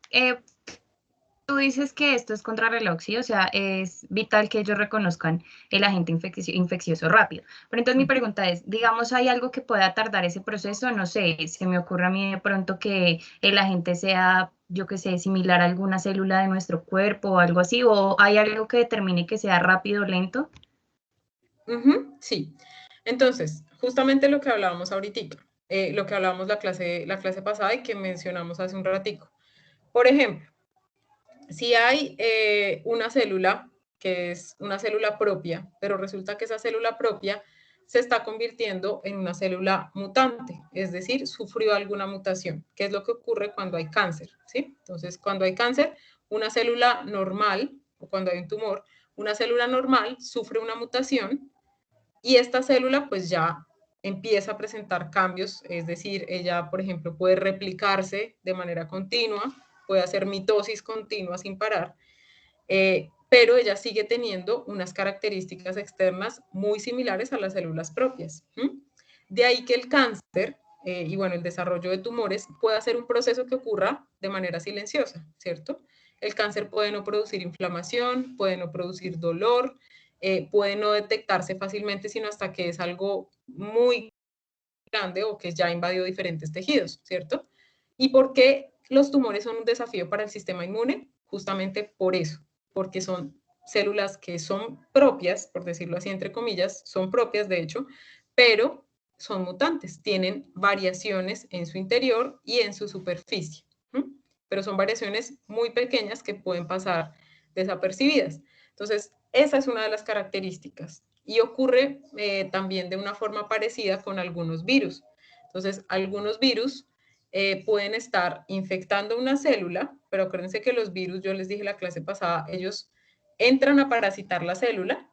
Tú dices que esto es contrarreloj, ¿sí? O sea, es vital que ellos reconozcan el agente infeccioso rápido. Pero entonces mi pregunta es, digamos, ¿hay algo que pueda tardar ese proceso? No sé, se me ocurre a mí de pronto que el agente sea, yo qué sé, similar a alguna célula de nuestro cuerpo o algo así, o ¿hay algo que determine que sea rápido o lento? Sí. Entonces, justamente lo que hablábamos ahorita, lo que hablábamos la clase pasada y que mencionamos hace un ratico. Por ejemplo, si hay una célula que es una célula propia, pero resulta que esa célula propia se está convirtiendo en una célula mutante, es decir, sufrió alguna mutación, que es lo que ocurre cuando hay cáncer, ¿sí? Entonces, cuando hay cáncer, una célula normal, o cuando hay un tumor, una célula normal sufre una mutación y esta célula pues ya empieza a presentar cambios, es decir, ella, por ejemplo, puede replicarse de manera continua, puede hacer mitosis continua sin parar, pero ella sigue teniendo unas características externas muy similares a las células propias. De ahí que el cáncer y bueno, el desarrollo de tumores pueda ser un proceso que ocurra de manera silenciosa, ¿cierto? El cáncer puede no producir inflamación, puede no producir dolor, puede no detectarse fácilmente, sino hasta que es algo muy grande o que ya ha invadido diferentes tejidos, ¿cierto? ¿Y por qué los tumores son un desafío para el sistema inmune? Justamente por eso, porque son células que son propias, por decirlo así entre comillas, son propias de hecho, pero son mutantes, tienen variaciones en su interior y en su superficie, pero son variaciones muy pequeñas que pueden pasar desapercibidas. Entonces, esa es una de las características y ocurre también de una forma parecida con algunos virus. Entonces, algunos virus pueden estar infectando una célula, pero acuérdense que los virus, yo les dije la clase pasada, ellos entran a parasitar la célula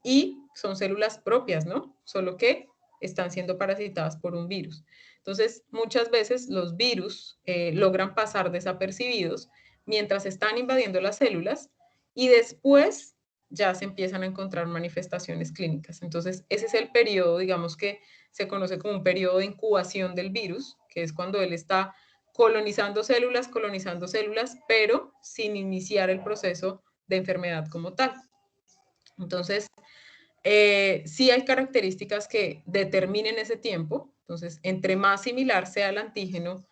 y son células propias, ¿no? Solo que están siendo parasitadas por un virus. Entonces, muchas veces los virus logran pasar desapercibidos mientras están invadiendo las células y después ya se empiezan a encontrar manifestaciones clínicas. Entonces, ese es el periodo, digamos que se conoce como un periodo de incubación del virus, que es cuando él está colonizando células, pero sin iniciar el proceso de enfermedad como tal. Entonces, sí hay características que determinen ese tiempo. Entonces, entre más similar sea el antígeno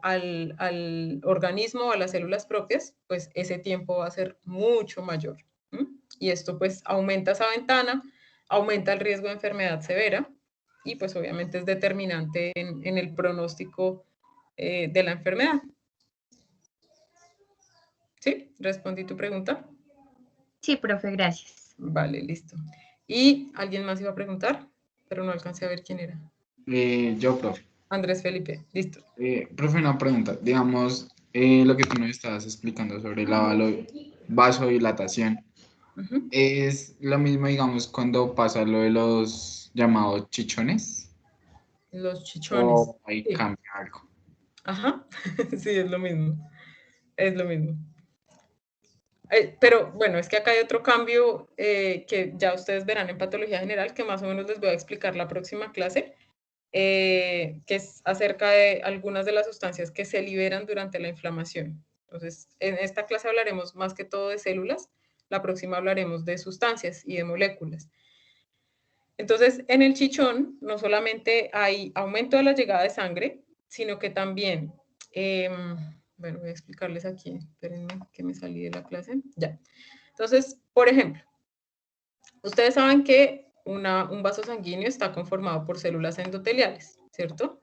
al organismo o a las células propias, pues ese tiempo va a ser mucho mayor. Y esto pues aumenta esa ventana, aumenta el riesgo de enfermedad severa y pues obviamente es determinante en el pronóstico de la enfermedad. ¿Sí? ¿Respondí tu pregunta? Sí, profe, gracias. Vale, listo. ¿Y alguien más iba a preguntar? Pero no alcancé a ver quién era. Yo, profe. Andrés Felipe, listo. Profe, una pregunta. Digamos, lo que tú nos estabas explicando sobre la vasodilatación. ¿Es lo mismo, digamos, cuando pasa lo de los llamados chichones? Los chichones. ¿O ahí Sí. cambia algo? Ajá, sí, es lo mismo. Es lo mismo. Pero bueno, es que acá hay otro cambio que ya ustedes verán en patología general, que más o menos les voy a explicar la próxima clase, que es acerca de algunas de las sustancias que se liberan durante la inflamación. Entonces, en esta clase hablaremos más que todo de células, la próxima hablaremos de sustancias y de moléculas. Entonces, en el chichón no solamente hay aumento de la llegada de sangre, sino que también, bueno, voy a explicarles aquí, espérenme que me salí de la clase, ya. Entonces, por ejemplo, ustedes saben que un vaso sanguíneo está conformado por células endoteliales, ¿cierto?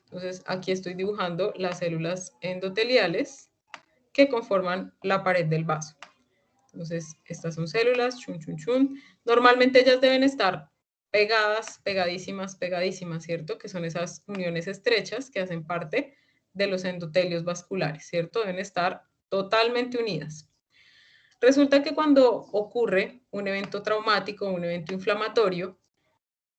Entonces, aquí estoy dibujando las células endoteliales que conforman la pared del vaso. Entonces, estas son células, chun, chun, chun. Normalmente ellas deben estar pegadas, pegadísimas, pegadísimas, ¿cierto? Que son esas uniones estrechas que hacen parte de los endotelios vasculares, ¿cierto? Deben estar totalmente unidas. Resulta que cuando ocurre un evento traumático, un evento inflamatorio,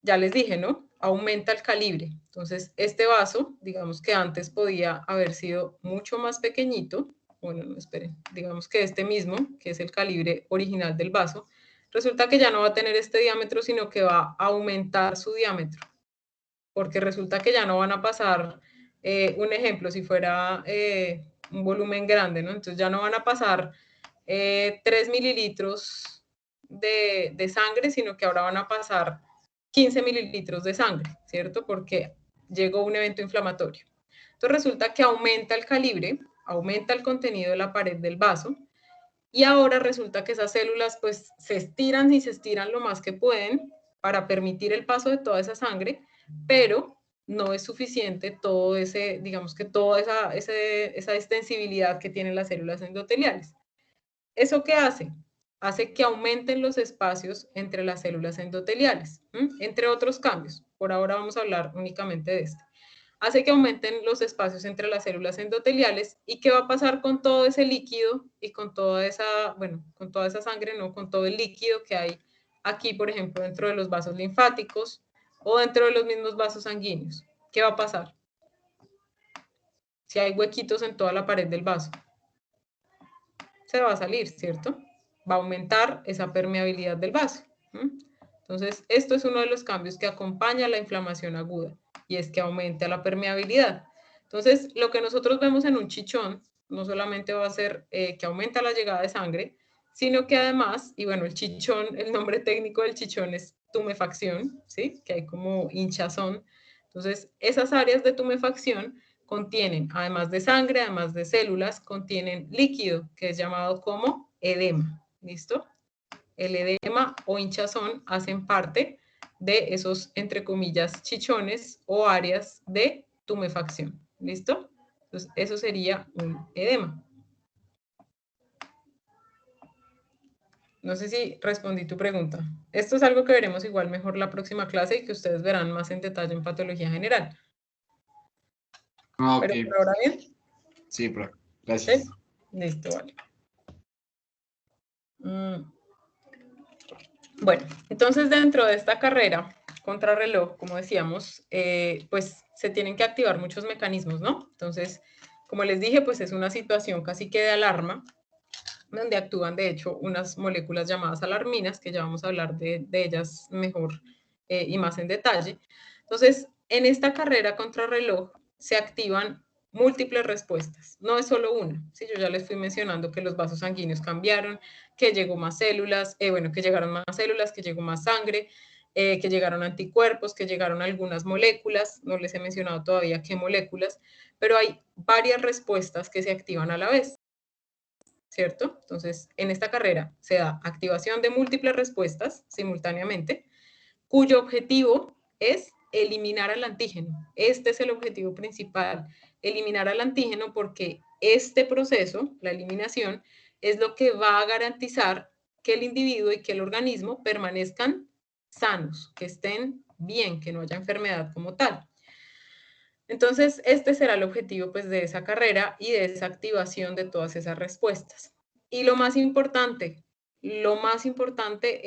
ya les dije, ¿no? aumenta el calibre. Entonces, este vaso, digamos que antes podía haber sido mucho más pequeñito. Bueno, no, esperen, digamos que este mismo, que es el calibre original del vaso, resulta que ya no va a tener este diámetro, sino que va a aumentar su diámetro, porque resulta que ya no van a pasar, un ejemplo, si fuera un volumen grande, ¿no? Entonces ya no van a pasar 3 mililitros de sangre, sino que ahora van a pasar 15 mililitros de sangre, ¿cierto? Porque llegó un evento inflamatorio. Entonces resulta que aumenta el calibre, aumenta el contenido de la pared del vaso, y ahora resulta que esas células pues se estiran y se estiran lo más que pueden para permitir el paso de toda esa sangre, pero no es suficiente todo ese, digamos que toda esa extensibilidad que tienen las células endoteliales. ¿Eso qué hace? Hace que aumenten los espacios entre las células endoteliales, entre otros cambios. Por ahora vamos a hablar únicamente de este. Hace que aumenten los espacios entre las células endoteliales. ¿Y qué va a pasar con todo ese líquido y con toda esa, bueno, con toda esa sangre, no, con todo el líquido que hay aquí, por ejemplo, dentro de los vasos linfáticos o dentro de los mismos vasos sanguíneos? ¿Qué va a pasar? Si hay huequitos en toda la pared del vaso, se va a salir, ¿cierto? Va a aumentar esa permeabilidad del vaso. Entonces, esto es uno de los cambios que acompaña la inflamación aguda, y es que aumenta la permeabilidad. Entonces, lo que nosotros vemos en un chichón no solamente va a ser que aumenta la llegada de sangre, sino que además, y bueno, el chichón, el nombre técnico del chichón es tumefacción, ¿sí? Que hay como hinchazón. Entonces, esas áreas de tumefacción contienen, además de sangre, además de células, contienen líquido, que es llamado como edema. ¿Listo? El edema o hinchazón hacen parte de esos, entre comillas, chichones o áreas de tumefacción. ¿Listo? Entonces, eso sería un edema. No sé si respondí tu pregunta. Esto es algo que veremos igual mejor la próxima clase y que ustedes verán más en detalle en patología general. Ah, ok. Pero por ahora bien. Sí, profe. Gracias. ¿Sí? Listo, vale. Bueno, entonces dentro de esta carrera contrarreloj, como decíamos, pues se tienen que activar muchos mecanismos, ¿no? Entonces, como les dije, pues es una situación casi que de alarma, donde actúan de hecho unas moléculas llamadas alarminas, que ya vamos a hablar de ellas mejor y más en detalle. Entonces, en esta carrera contrarreloj se activan múltiples respuestas, no es solo una. ¿Sí? Yo ya les fui mencionando que los vasos sanguíneos cambiaron, que llegó más células, bueno, que llegaron más células, que llegó más sangre, que llegaron anticuerpos, que llegaron algunas moléculas, no les he mencionado todavía qué moléculas, pero hay varias respuestas que se activan a la vez, ¿cierto? Entonces, en esta carrera se da activación de múltiples respuestas simultáneamente, cuyo objetivo es eliminar al antígeno. Este es el objetivo principal, eliminar al antígeno, porque este proceso, la eliminación, es lo que va a garantizar que el individuo y que el organismo permanezcan sanos, que estén bien, que no haya enfermedad como tal. Entonces, este será el objetivo pues, de esa carrera y de esa activación de todas esas respuestas. Y lo más importante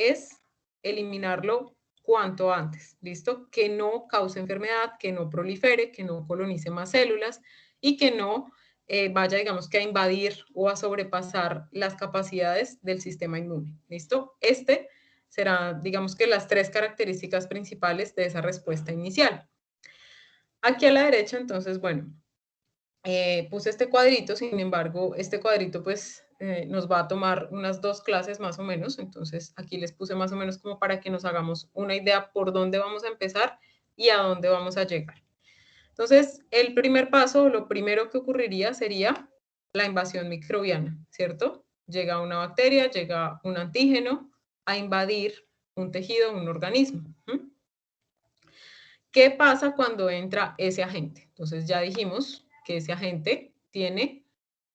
es eliminarlo cuanto antes, ¿listo? Que no cause enfermedad, que no prolifere, que no colonice más células y que no vaya, digamos, que a invadir o a sobrepasar las capacidades del sistema inmune, ¿listo? Este será, digamos que las tres características principales de esa respuesta inicial. Aquí a la derecha, entonces, bueno, puse este cuadrito, sin embargo, este cuadrito pues nos va a tomar unas 2 clases más o menos, entonces aquí les puse más o menos como para que nos hagamos una idea por dónde vamos a empezar y a dónde vamos a llegar. Entonces, el primer paso, lo primero que ocurriría sería la invasión microbiana, ¿cierto? Llega una bacteria, llega un antígeno a invadir un tejido, un organismo. ¿Qué pasa cuando entra ese agente? Entonces ya dijimos que ese agente tiene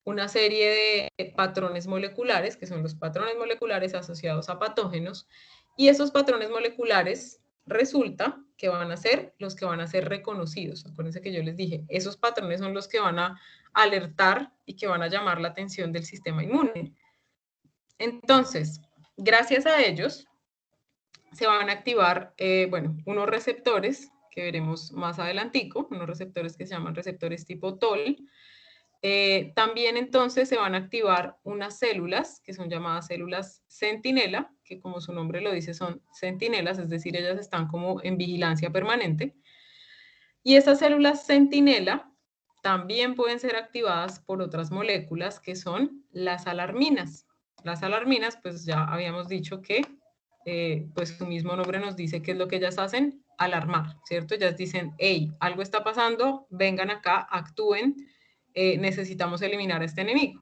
una serie de patrones moleculares, que son los patrones moleculares asociados a patógenos, y esos patrones moleculares resulta que van a ser los que van a ser reconocidos. Acuérdense que yo les dije, esos patrones son los que van a alertar y que van a llamar la atención del sistema inmune. Entonces, gracias a ellos, se van a activar, bueno, unos receptores que veremos más adelantico, unos receptores que se llaman receptores tipo TOL. También entonces se van a activar unas células que son llamadas células centinela, que como su nombre lo dice son centinelas, es decir, ellas están como en vigilancia permanente. Y esas células centinela también pueden ser activadas por otras moléculas que son las alarminas. Las alarminas, pues ya habíamos dicho que pues su mismo nombre nos dice qué es lo que ellas hacen, alarmar, ¿cierto? Ellas dicen, hey, algo está pasando, vengan acá, actúen, necesitamos eliminar a este enemigo.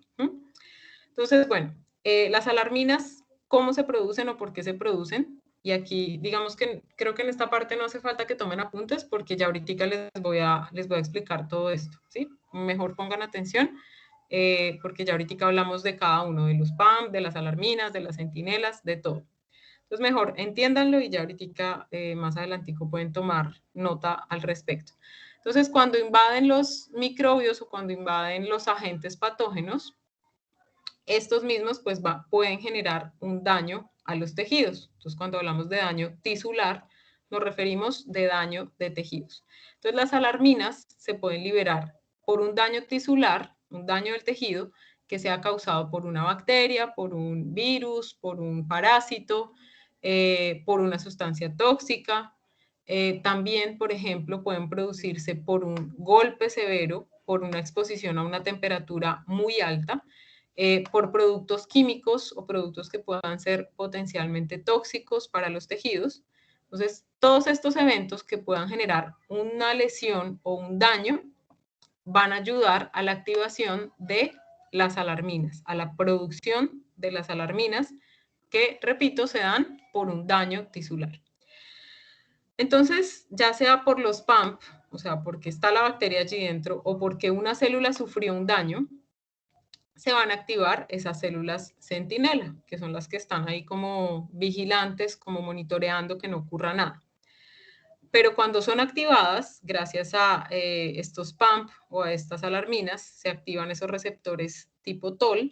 Entonces, bueno, las alarminas, ¿cómo se producen o por qué se producen? Y aquí, digamos que creo que en esta parte no hace falta que tomen apuntes porque ya ahorita les voy a explicar todo esto, ¿sí? Mejor pongan atención porque ya ahorita hablamos de cada uno, de los PAM, de las alarminas, de las centinelas, de todo. Entonces, mejor entiéndanlo y ya ahorita más adelantico pueden tomar nota al respecto. Entonces, cuando invaden los microbios o cuando invaden los agentes patógenos, estos mismos pues pueden generar un daño a los tejidos. Entonces, cuando hablamos de daño tisular, nos referimos de daño de tejidos. Entonces, las alarminas se pueden liberar por un daño tisular, un daño del tejido, que sea causado por una bacteria, por un virus, por un parásito, por una sustancia tóxica. También, por ejemplo, pueden producirse por un golpe severo, por una exposición a una temperatura muy alta, por productos químicos o productos que puedan ser potencialmente tóxicos para los tejidos. Entonces, todos estos eventos que puedan generar una lesión o un daño van a ayudar a la activación de las alarminas, a la producción de las alarminas que, repito, se dan por un daño tisular. Entonces, ya sea por los PAMP, o sea, porque está la bacteria allí dentro o porque una célula sufrió un daño, se van a activar esas células centinela, que son las que están ahí como vigilantes, como monitoreando que no ocurra nada. Pero cuando son activadas, gracias a estos PAMP o a estas alarminas, se activan esos receptores tipo TOL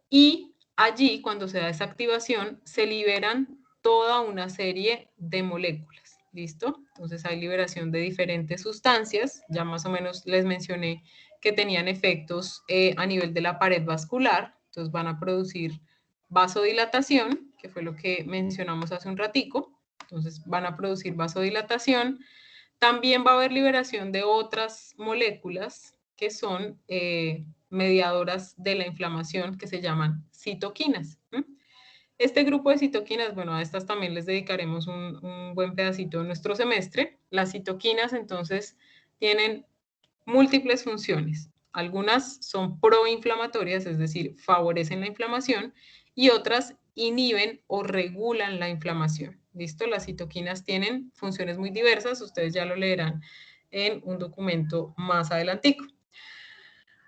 y allí, cuando se da esa activación, se liberan toda una serie de moléculas. ¿Listo? Entonces hay liberación de diferentes sustancias, ya más o menos les mencioné que tenían efectos a nivel de la pared vascular, entonces van a producir vasodilatación, que fue lo que mencionamos hace un ratico, entonces van a producir vasodilatación. También va a haber liberación de otras moléculas que son mediadoras de la inflamación que se llaman citoquinas. Este grupo de citoquinas, bueno, a estas también les dedicaremos un buen pedacito de nuestro semestre. Las citoquinas entonces tienen múltiples funciones. Algunas son proinflamatorias, es decir, favorecen la inflamación, y otras inhiben o regulan la inflamación. ¿Listo? Las citoquinas tienen funciones muy diversas, ustedes ya lo leerán en un documento más adelantico.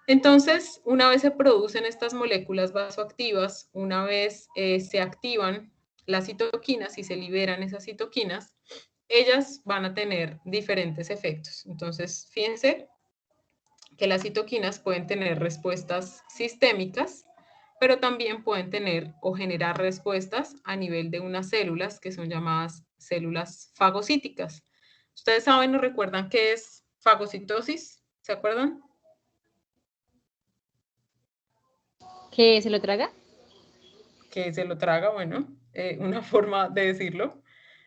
Entonces, una vez se producen estas moléculas vasoactivas, una vez se activan las citoquinas y se liberan esas citoquinas, ellas van a tener diferentes efectos. Entonces, fíjense que las citoquinas pueden tener respuestas sistémicas, pero también pueden tener o generar respuestas a nivel de unas células que son llamadas células fagocíticas. ¿Ustedes saben o recuerdan qué es fagocitosis? ¿Se acuerdan? ¿Que se lo traga? Que se lo traga, bueno, una forma de decirlo.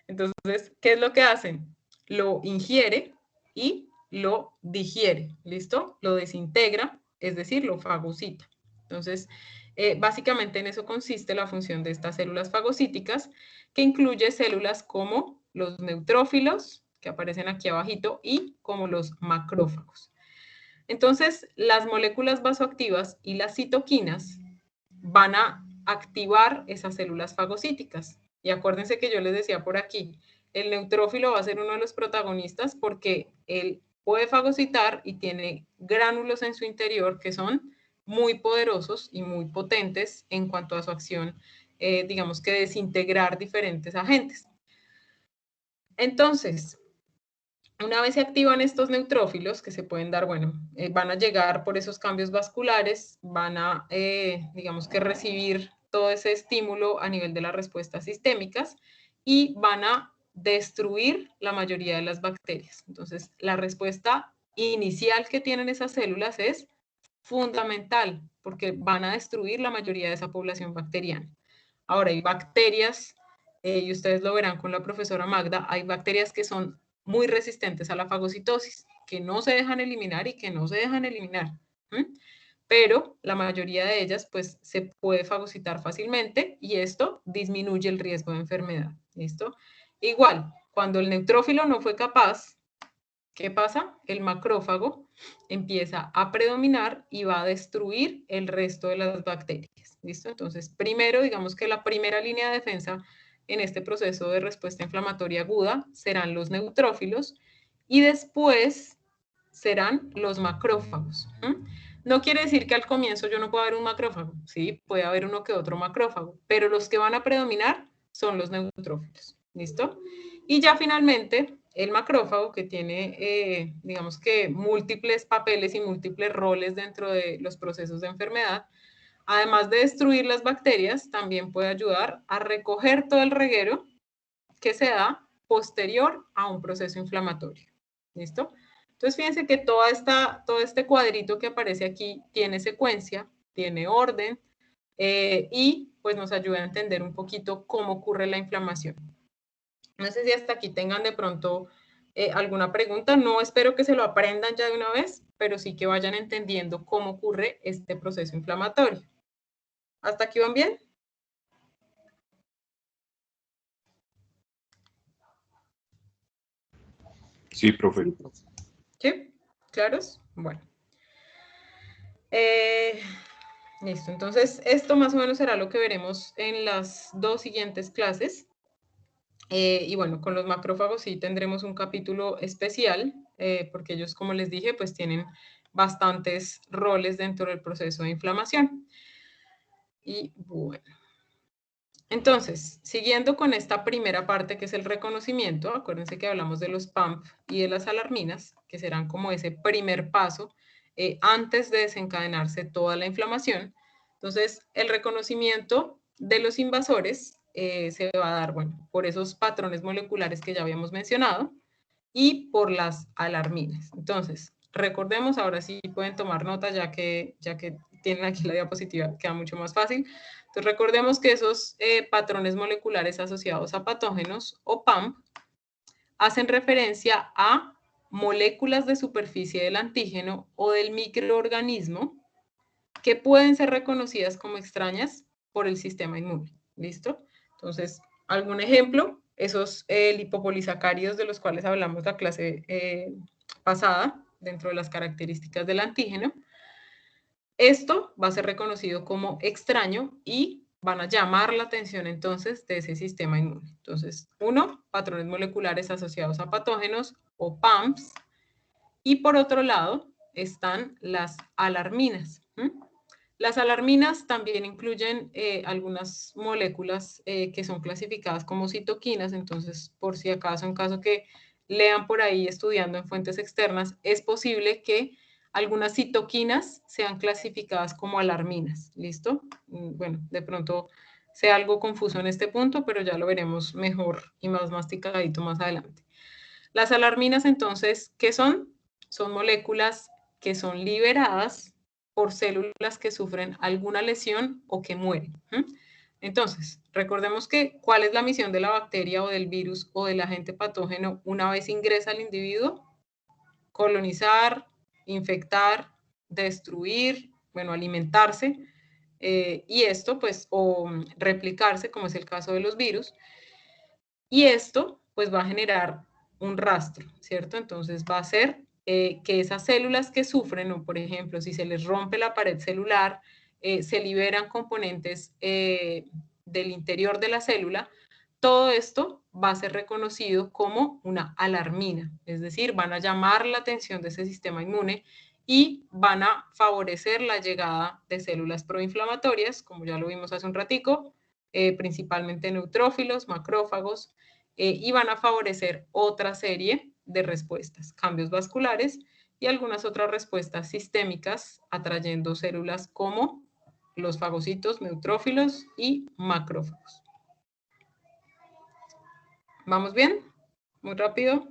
Entonces, ¿qué es lo que hacen? Lo ingiere y lo digiere, ¿listo? Lo desintegra, es decir, lo fagocita. Entonces, básicamente en eso consiste la función de estas células fagocíticas, que incluye células como los neutrófilos, que aparecen aquí abajito, y como los macrófagos. Entonces, las moléculas vasoactivas y las citoquinas van a activar esas células fagocíticas. Y acuérdense que yo les decía por aquí, el neutrófilo va a ser uno de los protagonistas porque él puede fagocitar y tiene gránulos en su interior que son muy poderosos y muy potentes en cuanto a su acción, digamos que desintegrar diferentes agentes. Entonces, una vez se activan estos neutrófilos, que se pueden dar, bueno, van a llegar por esos cambios vasculares, van a, digamos que recibir todo ese estímulo a nivel de las respuestas sistémicas y van a destruir la mayoría de las bacterias. Entonces, la respuesta inicial que tienen esas células es fundamental, porque van a destruir la mayoría de esa población bacteriana. Ahora, hay bacterias, y ustedes lo verán con la profesora Magda, hay bacterias que son muy resistentes a la fagocitosis, que no se dejan eliminar y que no se dejan eliminar. Pero la mayoría de ellas pues se puede fagocitar fácilmente y esto disminuye el riesgo de enfermedad. ¿Listo? Igual, cuando el neutrófilo no fue capaz, ¿qué pasa? El macrófago empieza a predominar y va a destruir el resto de las bacterias. ¿Listo? Entonces, primero, digamos que la primera línea de defensa en este proceso de respuesta inflamatoria aguda serán los neutrófilos y después serán los macrófagos. No quiere decir que al comienzo yo no pueda haber un macrófago, sí, puede haber uno que otro macrófago, pero los que van a predominar son los neutrófilos, ¿listo? Y ya finalmente, el macrófago, que tiene, digamos que múltiples papeles y múltiples roles dentro de los procesos de enfermedad, además de destruir las bacterias, también puede ayudar a recoger todo el reguero que se da posterior a un proceso inflamatorio, ¿listo? Entonces, fíjense que todo este cuadrito que aparece aquí tiene secuencia, tiene orden y pues nos ayuda a entender un poquito cómo ocurre la inflamación. No sé si hasta aquí tengan de pronto alguna pregunta. No espero que se lo aprendan ya de una vez, pero sí que vayan entendiendo cómo ocurre este proceso inflamatorio. ¿Hasta aquí van bien? Sí, profe. ¿Sí? ¿Claros? Bueno. Listo, entonces esto más o menos será lo que veremos en las dos siguientes clases. Y bueno, con los macrófagos sí tendremos un capítulo especial, porque ellos, como les dije, pues tienen bastantes roles dentro del proceso de inflamación. Y bueno. Entonces, siguiendo con esta primera parte que es el reconocimiento, acuérdense que hablamos de los PAMP y de las alarminas, que serán como ese primer paso antes de desencadenarse toda la inflamación. Entonces, el reconocimiento de los invasores se va a dar, bueno, por esos patrones moleculares que ya habíamos mencionado y por las alarminas. Entonces, recordemos, ahora sí pueden tomar nota ya que tienen aquí la diapositiva, queda mucho más fácil. Entonces, recordemos que esos patrones moleculares asociados a patógenos o PAMP hacen referencia a moléculas de superficie del antígeno o del microorganismo que pueden ser reconocidas como extrañas por el sistema inmune. ¿Listo? Entonces, algún ejemplo, esos lipopolisacáridos de los cuales hablamos la clase pasada, dentro de las características del antígeno. Esto va a ser reconocido como extraño y van a llamar la atención entonces de ese sistema inmune. Entonces, uno, patrones moleculares asociados a patógenos o PAMPs. Y por otro lado están las alarminas. Las alarminas también incluyen algunas moléculas que son clasificadas como citoquinas, entonces por si acaso, en caso que lean por ahí estudiando en fuentes externas, es posible que algunas citoquinas sean clasificadas como alarminas, ¿listo? Bueno, de pronto sea algo confuso en este punto, pero ya lo veremos mejor y más masticadito más adelante. Las alarminas, entonces, ¿qué son? Son moléculas que son liberadas por células que sufren alguna lesión o que mueren. Entonces, recordemos que ¿cuál es la misión de la bacteria o del virus o del agente patógeno una vez ingresa al individuo? Colonizar, infectar, destruir, bueno, alimentarse, y esto, pues, o replicarse, como es el caso de los virus, y esto, pues, va a generar un rastro, ¿cierto? Entonces, va a ser que esas células que sufren, o por ejemplo, si se les rompe la pared celular, se liberan componentes del interior de la célula, todo esto va a ser reconocido como una alarmina, es decir, van a llamar la atención de ese sistema inmune y van a favorecer la llegada de células proinflamatorias, como ya lo vimos hace un ratico, principalmente neutrófilos, macrófagos, y van a favorecer otra serie de respuestas, cambios vasculares y algunas otras respuestas sistémicas, atrayendo células como los fagocitos, neutrófilos y macrófagos. ¿Vamos bien? Muy rápido.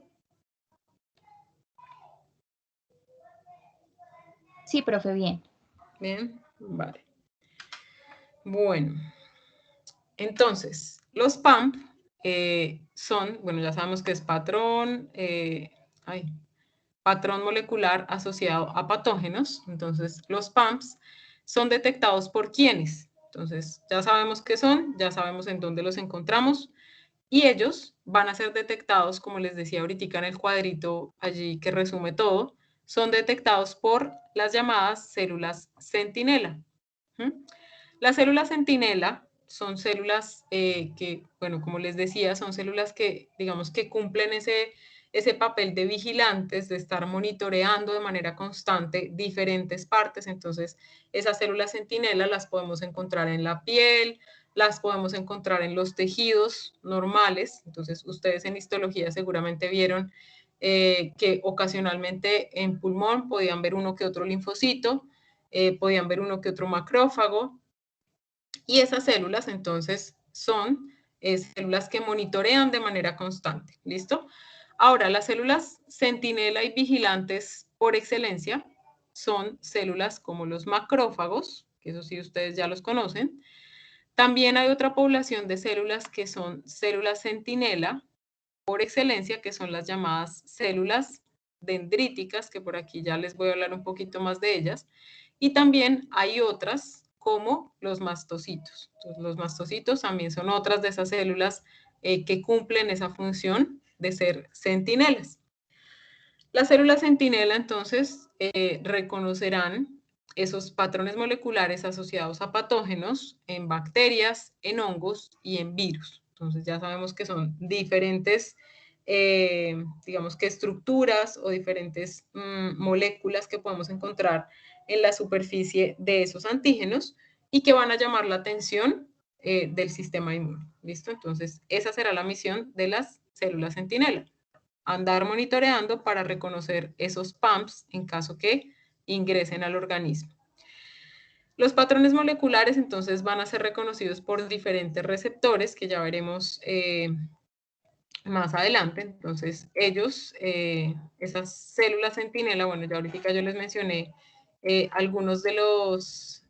Sí, profe, bien. Bien, vale. Bueno, entonces, los PAMP son, bueno, ya sabemos que es patrón molecular asociado a patógenos. Entonces, los PAMPs son detectados por ¿quiénes? Entonces, ya sabemos qué son, ya sabemos en dónde los encontramos, y ellos van a ser detectados, como les decía ahorita en el cuadrito allí que resume todo, son detectados por las llamadas células centinela. Las células centinela son células que, bueno, como les decía, son células que, digamos, que cumplen ese papel de vigilantes, de estar monitoreando de manera constante diferentes partes. Entonces, esas células centinela las podemos encontrar en la piel, las podemos encontrar en los tejidos normales. Entonces, ustedes en histología seguramente vieron que ocasionalmente en pulmón podían ver uno que otro linfocito, podían ver uno que otro macrófago, y esas células entonces son células que monitorean de manera constante. ¿Listo? Ahora, las células centinela y vigilantes por excelencia son células como los macrófagos, que eso sí ustedes ya los conocen. También hay otra población de células que son células centinela por excelencia, que son las llamadas células dendríticas, que por aquí ya les voy a hablar un poquito más de ellas. Y también hay otras como los mastocitos. Entonces, los mastocitos también son otras de esas células que cumplen esa función de ser centinelas. Las células centinela, entonces, reconocerán esos patrones moleculares asociados a patógenos en bacterias, en hongos y en virus. Entonces, ya sabemos que son diferentes, digamos que estructuras o diferentes moléculas que podemos encontrar en la superficie de esos antígenos y que van a llamar la atención del sistema inmune. ¿Listo? Entonces, esa será la misión de las células centinela. Andar monitoreando para reconocer esos PAMPs en caso que ingresen al organismo. Los patrones moleculares entonces van a ser reconocidos por diferentes receptores que ya veremos más adelante. Entonces ellos, esas células centinela, bueno, ya ahorita yo les mencioné algunos de los,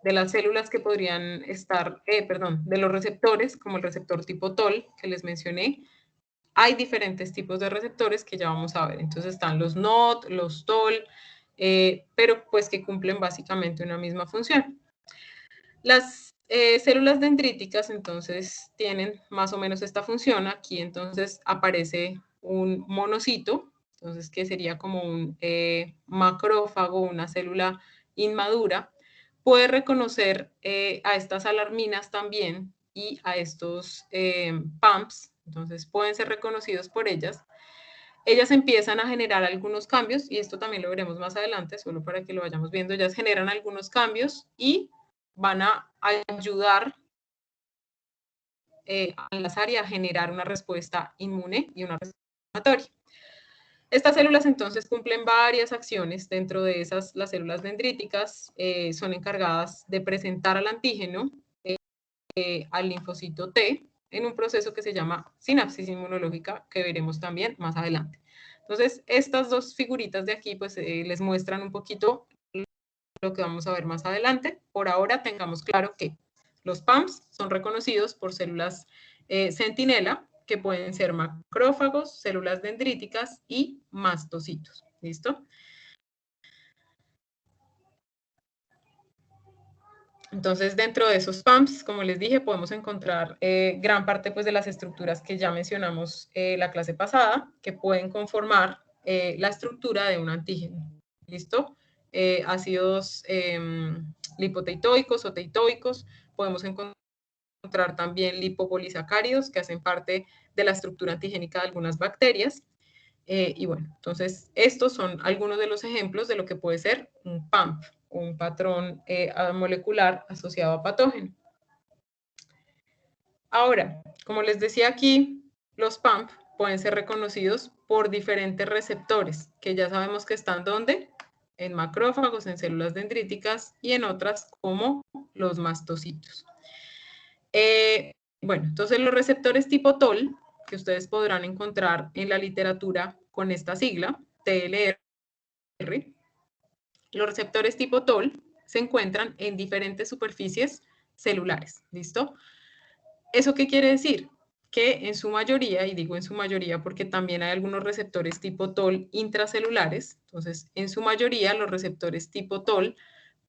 de las células que podrían estar, de los receptores, como el receptor tipo TOL que les mencioné. Hay diferentes tipos de receptores que ya vamos a ver. Entonces están los NOT, los TOL, pero pues que cumplen básicamente una misma función. Las células dendríticas entonces tienen más o menos esta función. Aquí entonces aparece un monocito, entonces que sería como un macrófago, una célula inmadura. Puede reconocer a estas alarminas también y a estos PAMPs, entonces pueden ser reconocidos por ellas. Ellas empiezan a generar algunos cambios, y esto también lo veremos más adelante, solo para que lo vayamos viendo. Ellas generan algunos cambios y van a ayudar a enlazar y a generar una respuesta inmune y una respuesta inflamatoria. Estas células entonces cumplen varias acciones. Dentro de esas, las células dendríticas son encargadas de presentar al antígeno, al linfocito T, en un proceso que se llama sinapsis inmunológica, que veremos también más adelante. Entonces, estas dos figuritas de aquí, pues les muestran un poquito lo que vamos a ver más adelante. Por ahora tengamos claro que los PAMPs son reconocidos por células centinela, que pueden ser macrófagos, células dendríticas y mastocitos. ¿Listo? Entonces, dentro de esos PAMPs, como les dije, podemos encontrar gran parte pues, de las estructuras que ya mencionamos la clase pasada, que pueden conformar la estructura de un antígeno. ¿Listo? Ácidos lipoteitoicos o teitoicos, podemos encontrar también lipopolisacáridos, que hacen parte de la estructura antigénica de algunas bacterias. Y bueno, entonces estos son algunos de los ejemplos de lo que puede ser un PAMP, un patrón molecular asociado a patógeno. Ahora, como les decía aquí, los PAMP pueden ser reconocidos por diferentes receptores, que ya sabemos que están ¿dónde? En macrófagos, en células dendríticas y en otras como los mastocitos. Bueno, entonces los receptores tipo TOL, que ustedes podrán encontrar en la literatura con esta sigla, TLR, los receptores tipo TOL se encuentran en diferentes superficies celulares, ¿listo? ¿Eso qué quiere decir? Que en su mayoría, y digo en su mayoría porque también hay algunos receptores tipo TOL intracelulares, entonces en su mayoría los receptores tipo TOL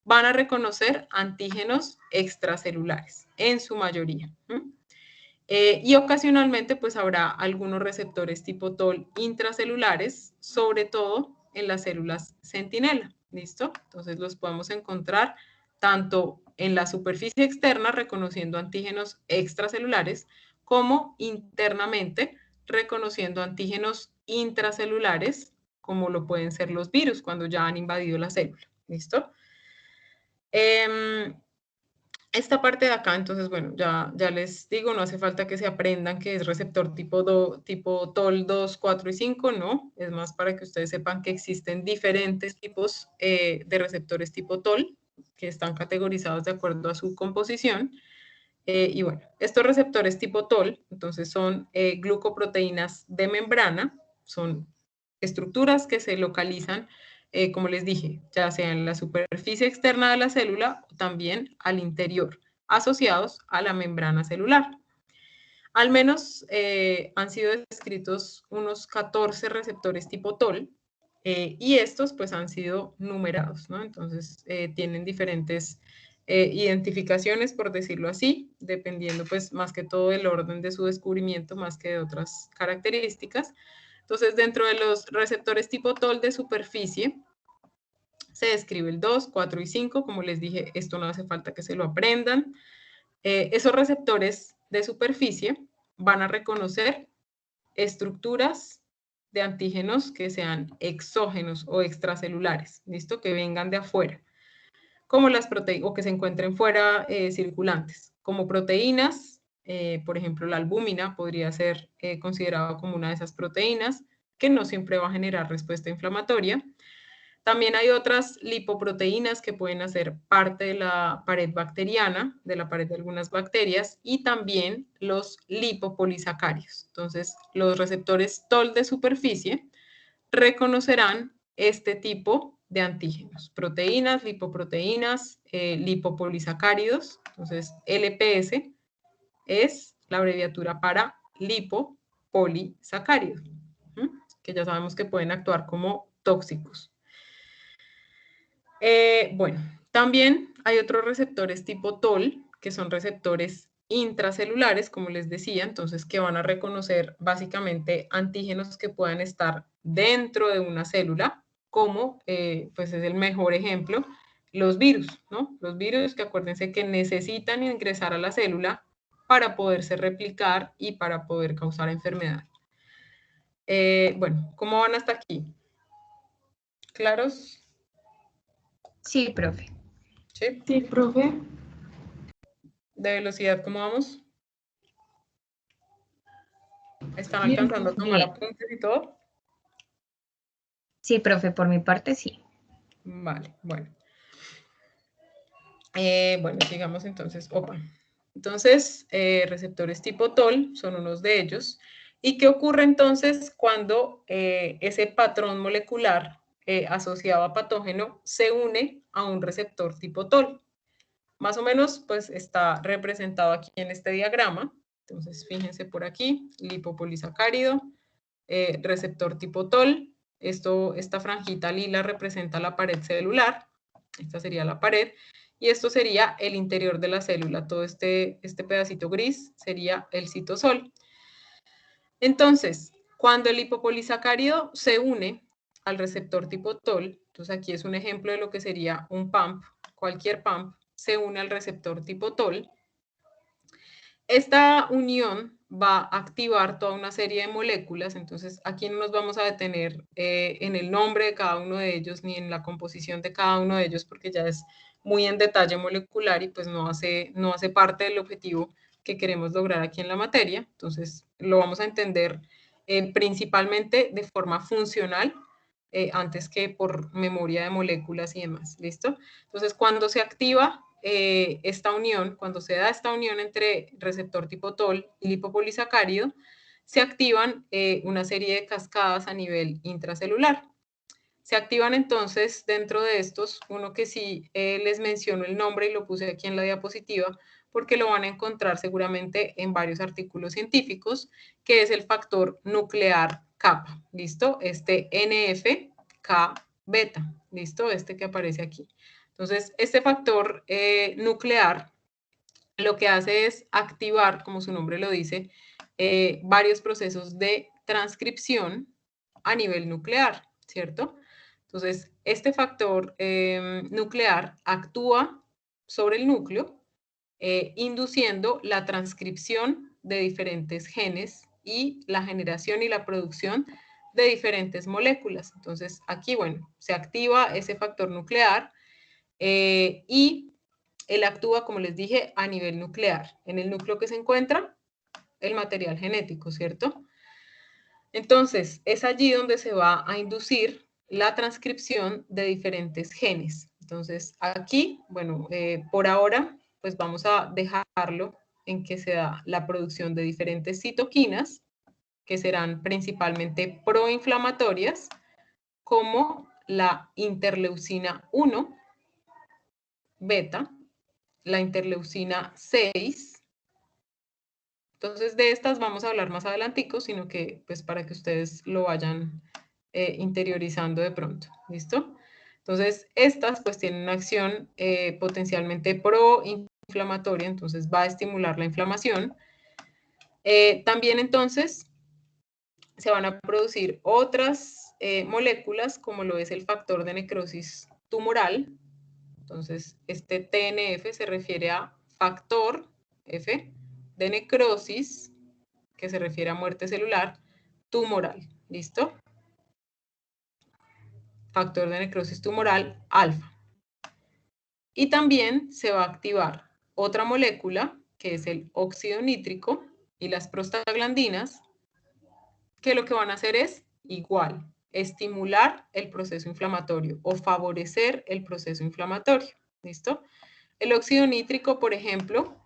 van a reconocer antígenos extracelulares, en su mayoría. Y ocasionalmente pues habrá algunos receptores tipo TOL intracelulares, sobre todo en las células centinela, ¿listo? Entonces los podemos encontrar tanto en la superficie externa reconociendo antígenos extracelulares como internamente reconociendo antígenos intracelulares, como lo pueden ser los virus cuando ya han invadido la célula, ¿listo? Esta parte de acá, entonces, bueno, ya les digo, no hace falta que se aprendan que es receptor tipo TOL 2, 4 y 5, no. Es más para que ustedes sepan que existen diferentes tipos de receptores tipo TOL que están categorizados de acuerdo a su composición. Y bueno, estos receptores tipo TOL, entonces son glucoproteínas de membrana, son estructuras que se localizan, como les dije, ya sea en la superficie externa de la célula o también al interior, asociados a la membrana celular. Al menos han sido descritos unos 14 receptores tipo TOL y estos pues han sido numerados, ¿no? Entonces tienen diferentes identificaciones, por decirlo así, dependiendo pues más que todo del orden de su descubrimiento, más que de otras características. Entonces, dentro de los receptores tipo TOL de superficie, se describe el 2, 4 y 5. Como les dije, esto no hace falta que se lo aprendan. Esos receptores de superficie van a reconocer estructuras de antígenos que sean exógenos o extracelulares, ¿listo? Que vengan de afuera, como las proteínas, o que se encuentren fuera circulantes, como proteínas, por ejemplo, la albúmina podría ser considerada como una de esas proteínas, que no siempre va a generar respuesta inflamatoria. También hay otras lipoproteínas que pueden hacer parte de la pared bacteriana, de la pared de algunas bacterias, y también los lipopolisacáridos. Entonces, los receptores TOL de superficie reconocerán este tipo de antígenos, proteínas, lipoproteínas, lipopolisacáridos. Entonces, LPS es la abreviatura para lipopolisacáridos, que ya sabemos que pueden actuar como tóxicos. Bueno, también hay otros receptores tipo TOL, que son receptores intracelulares, como les decía, entonces que van a reconocer básicamente antígenos que puedan estar dentro de una célula, como pues es el mejor ejemplo, los virus, ¿no? Los virus que acuérdense que necesitan ingresar a la célula para poderse replicar y para poder causar enfermedad. Bueno, ¿cómo van hasta aquí? ¿Claros? Sí, profe. ¿Sí? Sí, profe. ¿De velocidad cómo vamos? ¿Están Bien, alcanzando a tomar bien. apuntes y todo? Sí, profe, por mi parte sí. Vale, bueno. Bueno, sigamos entonces. Opa. Entonces, receptores tipo TOL son unos de ellos. ¿Y qué ocurre entonces cuando ese patrón molecular asociado a patógeno se une a un receptor tipo TOL? Más o menos, pues está representado aquí en este diagrama. Entonces, fíjense por aquí, lipopolisacárido, receptor tipo TOL. Esta franjita lila representa la pared celular. Esta sería la pared. Y esto sería el interior de la célula. Todo este pedacito gris sería el citosol. Entonces, cuando el lipopolisacárido se une al receptor tipo TOL, entonces aquí es un ejemplo de lo que sería un PAMP, cualquier PAMP se une al receptor tipo TOL. Esta unión va a activar toda una serie de moléculas, entonces aquí no nos vamos a detener en el nombre de cada uno de ellos ni en la composición de cada uno de ellos porque ya es muy en detalle molecular y pues no hace parte del objetivo que queremos lograr aquí en la materia, entonces lo vamos a entender principalmente de forma funcional antes que por memoria de moléculas y demás, ¿listo? Entonces cuando se activa esta unión, cuando se da esta unión entre receptor tipo TOL y lipopolisacárido, se activan una serie de cascadas a nivel intracelular. Se activan entonces dentro de estos, uno que sí les menciono el nombre y lo puse aquí en la diapositiva, porque lo van a encontrar seguramente en varios artículos científicos, que es el factor nuclear kappa, ¿listo? Este NF-K-beta, ¿listo? Este que aparece aquí. Entonces, este factor nuclear lo que hace es activar, como su nombre lo dice, varios procesos de transcripción a nivel nuclear, ¿cierto? Entonces, este factor nuclear actúa sobre el núcleo, induciendo la transcripción de diferentes genes y la generación y la producción de diferentes moléculas. Entonces, aquí, bueno, se activa ese factor nuclear y él actúa, como les dije, a nivel nuclear. En el núcleo que se encuentra el material genético, ¿cierto? Entonces, es allí donde se va a inducir la transcripción de diferentes genes. Entonces, aquí, bueno, por ahora, pues vamos a dejarlo en que se da la producción de diferentes citoquinas, que serán principalmente proinflamatorias, como la interleucina 1, beta, la interleucina 6. Entonces, de estas vamos a hablar más adelantico, sino que, pues, para que ustedes lo vayan interiorizando de pronto, ¿listo? Entonces, estas, pues, tienen una acción potencialmente proinflamatoria, entonces va a estimular la inflamación. También, entonces, se van a producir otras moléculas, como lo es el factor de necrosis tumoral. Entonces, este TNF se refiere a factor F de necrosis, que se refiere a muerte celular, tumoral. ¿Listo? Factor de necrosis tumoral alfa. Y también se va a activar otra molécula, que es el óxido nítrico y las prostaglandinas, que lo que van a hacer es igual, estimular el proceso inflamatorio o favorecer el proceso inflamatorio. ¿Listo? El óxido nítrico, por ejemplo,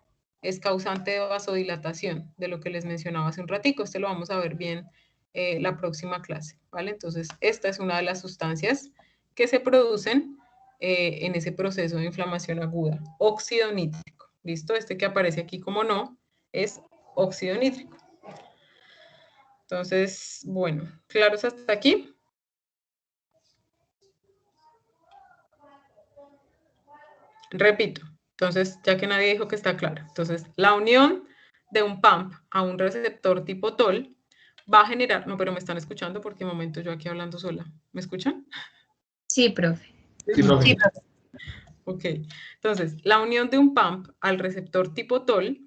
es causante de vasodilatación, de lo que les mencionaba hace un ratico. Este lo vamos a ver bien la próxima clase, ¿vale? Entonces, esta es una de las sustancias que se producen en ese proceso de inflamación aguda. Óxido nítrico, ¿listo? Este que aparece aquí como no, es óxido nítrico. Entonces, bueno, ¿claros hasta aquí? Repito, entonces, ya que nadie dijo que está claro. Entonces, la unión de un pump a un receptor tipo TOL va a generar... No, pero me están escuchando porque de momento yo aquí hablando sola. ¿Me escuchan? Sí, profe. Sí, profe. Sí, profe. Ok. Entonces, la unión de un pump al receptor tipo TOL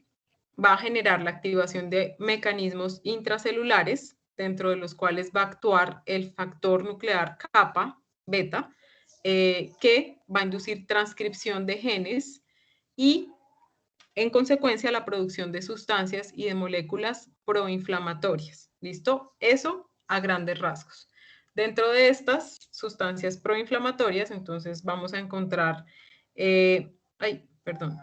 va a generar la activación de mecanismos intracelulares, dentro de los cuales va a actuar el factor nuclear kappa, beta, que va a inducir transcripción de genes y, en consecuencia, la producción de sustancias y de moléculas proinflamatorias. ¿Listo? Eso a grandes rasgos. Dentro de estas sustancias proinflamatorias, entonces vamos a encontrar... perdón.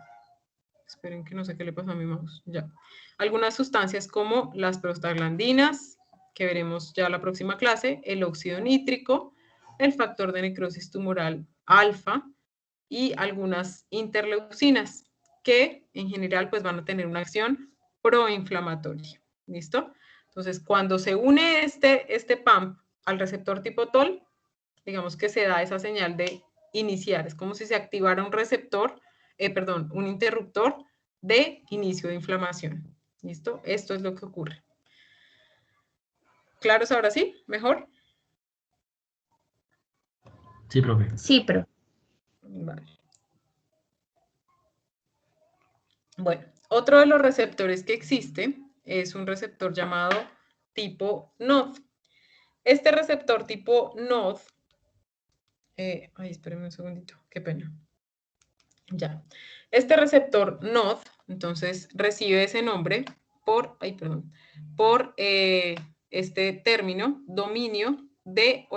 Esperen que no sé qué le pasó a mi mouse. Ya. Algunas sustancias como las prostaglandinas, que veremos ya la próxima clase, el óxido nítrico, el factor de necrosis tumoral alfa y algunas interleucinas que en general pues van a tener una acción proinflamatoria. ¿Listo? Entonces, cuando se une este pump al receptor tipo TOL, digamos que se da esa señal de iniciar. Es como si se activara un receptor, un interruptor de inicio de inflamación. ¿Listo? Esto es lo que ocurre. ¿Claros ahora sí? ¿Mejor? Sí, profe. Sí, profe. Vale. Bueno, otro de los receptores que existe es un receptor llamado tipo NOD. Este receptor tipo NOD, espérenme un segundito, qué pena. Ya. Este receptor NOD, entonces, recibe ese nombre por este término, dominio de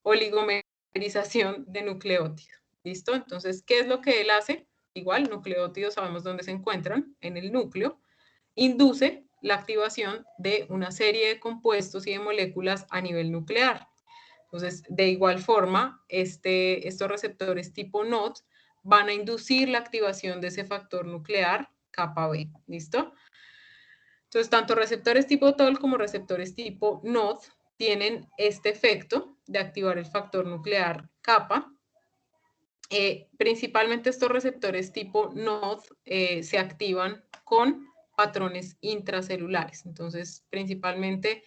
oligomerización de nucleótidos. ¿Listo? Entonces, ¿qué es lo que él hace? Igual, nucleótidos sabemos dónde se encuentran, en el núcleo. Induce la activación de una serie de compuestos y de moléculas a nivel nuclear. Entonces, de igual forma, estos receptores tipo NOD van a inducir la activación de ese factor nuclear kappa B. ¿Listo? Entonces, tanto receptores tipo TOL como receptores tipo NOD tienen este efecto de activar el factor nuclear kappa. Principalmente estos receptores tipo NOD se activan con patrones intracelulares. Entonces, principalmente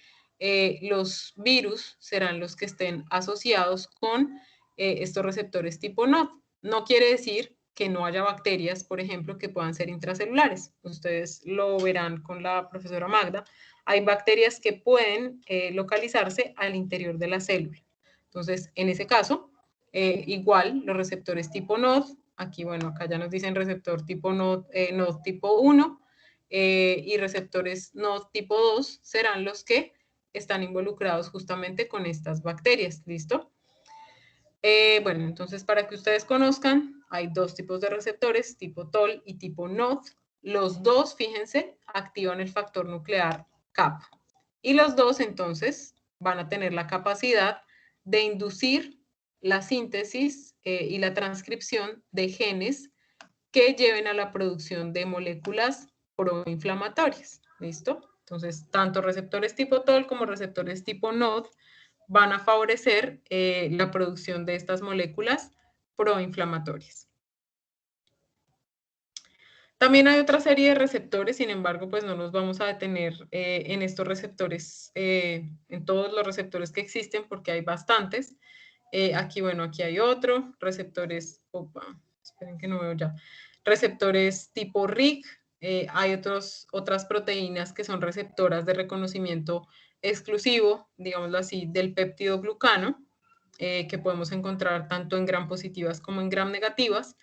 los virus serán los que estén asociados con estos receptores tipo NOD. No quiere decir que no haya bacterias, por ejemplo, que puedan ser intracelulares. Ustedes lo verán con la profesora Magda. Hay bacterias que pueden localizarse al interior de la célula. Entonces, en ese caso, igual los receptores tipo NOD, aquí bueno, acá ya nos dicen receptor tipo NOD, NOD tipo 1, y receptores NOD tipo 2 serán los que están involucrados justamente con estas bacterias, ¿listo? Bueno, entonces para que ustedes conozcan, hay dos tipos de receptores, tipo TOL y tipo NOD. Los dos, fíjense, activan el factor nuclear kappa. Y los dos, entonces, van a tener la capacidad de inducir la síntesis y la transcripción de genes que lleven a la producción de moléculas proinflamatorias. ¿Listo? Entonces, tanto receptores tipo TOL como receptores tipo NOD van a favorecer la producción de estas moléculas proinflamatorias. También hay otra serie de receptores, sin embargo, pues no nos vamos a detener en estos receptores, en todos los receptores que existen, porque hay bastantes. Aquí, bueno, aquí hay otro, receptores, opa, esperen que no veo ya, receptores tipo RIG, hay otras proteínas que son receptoras de reconocimiento exclusivo, digámoslo así, del péptido glucano, que podemos encontrar tanto en gram positivas como en gram negativas.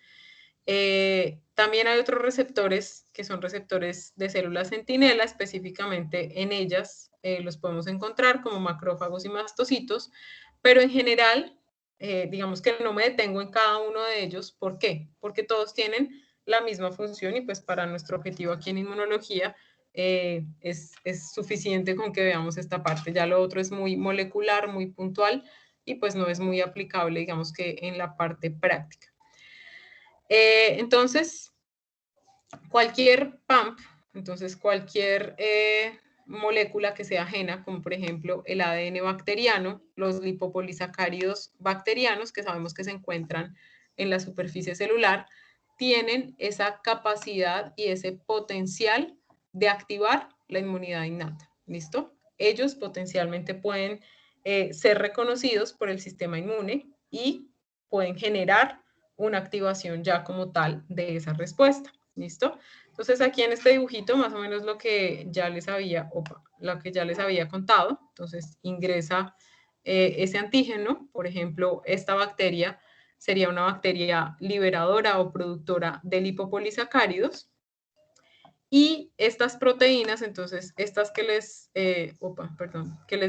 También hay otros receptores que son receptores de células centinela, específicamente en ellas los podemos encontrar como macrófagos y mastocitos, pero en general, digamos que no me detengo en cada uno de ellos. ¿Por qué? Porque todos tienen la misma función y pues para nuestro objetivo aquí en inmunología es suficiente con que veamos esta parte. Ya lo otro es muy molecular, muy puntual y pues no es muy aplicable, digamos que en la parte práctica. Entonces, cualquier PAMP, entonces cualquier molécula que sea ajena, como por ejemplo el ADN bacteriano, los lipopolisacáridos bacterianos, que sabemos que se encuentran en la superficie celular, tienen esa capacidad y ese potencial de activar la inmunidad innata. ¿Listo? Ellos potencialmente pueden ser reconocidos por el sistema inmune y pueden generar una activación ya como tal de esa respuesta. ¿Listo? Entonces aquí en este dibujito más o menos lo que ya les había contado. Entonces ingresa ese antígeno, por ejemplo, esta bacteria sería una bacteria liberadora o productora de lipopolisacáridos. Y estas proteínas, entonces, estas que les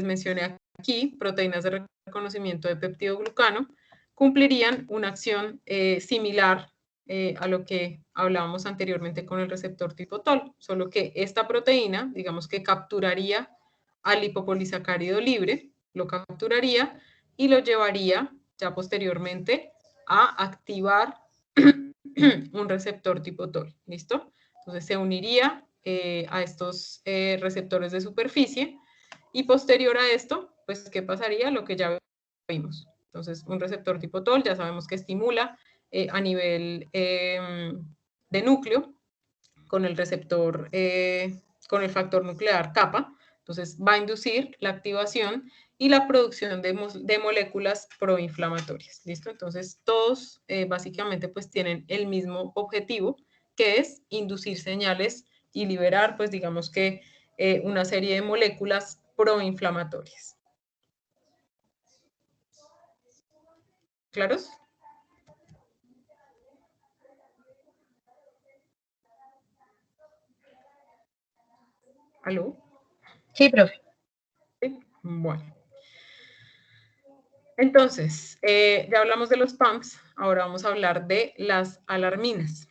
mencioné aquí, proteínas de reconocimiento de peptidoglucano, cumplirían una acción similar a lo que hablábamos anteriormente con el receptor tipo TOL, solo que esta proteína, digamos que capturaría al lipopolisacárido libre, lo capturaría y lo llevaría ya posteriormente a activar un receptor tipo TOL, ¿listo? Entonces se uniría a estos receptores de superficie y posterior a esto, pues, ¿qué pasaría? Lo que ya vimos. Entonces, un receptor tipo TOL ya sabemos que estimula a nivel de núcleo con el receptor, con el factor nuclear kappa. Entonces, va a inducir la activación y la producción de moléculas proinflamatorias. ¿Listo? Entonces, todos básicamente pues tienen el mismo objetivo, que es inducir señales y liberar, pues digamos que una serie de moléculas proinflamatorias. ¿Claros? ¿Aló? Sí, profe. Sí. Bueno. Entonces, ya hablamos de los PAMPs, ahora vamos a hablar de las alarminas.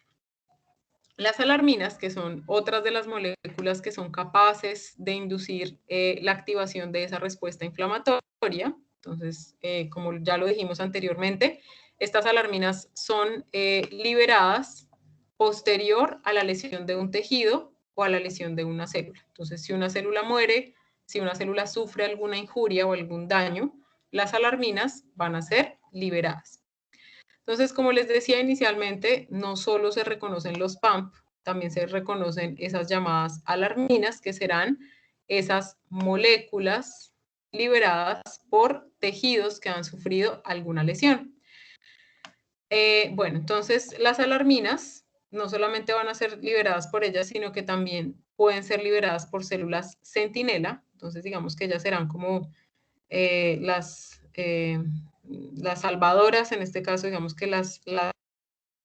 Las alarminas, que son otras de las moléculas que son capaces de inducir la activación de esa respuesta inflamatoria. Entonces, como ya lo dijimos anteriormente, estas alarminas son liberadas posterior a la lesión de un tejido o a la lesión de una célula. Entonces, si una célula muere, si una célula sufre alguna injuria o algún daño, las alarminas van a ser liberadas. Entonces, como les decía inicialmente, no solo se reconocen los PAMP, también se reconocen esas llamadas alarminas, que serán esas moléculas liberadas por tejidos que han sufrido alguna lesión. Bueno, entonces las alarminas no solamente van a ser liberadas por ellas, sino que también pueden ser liberadas por células centinela. Entonces, digamos que ellas serán como las salvadoras, en este caso, digamos que las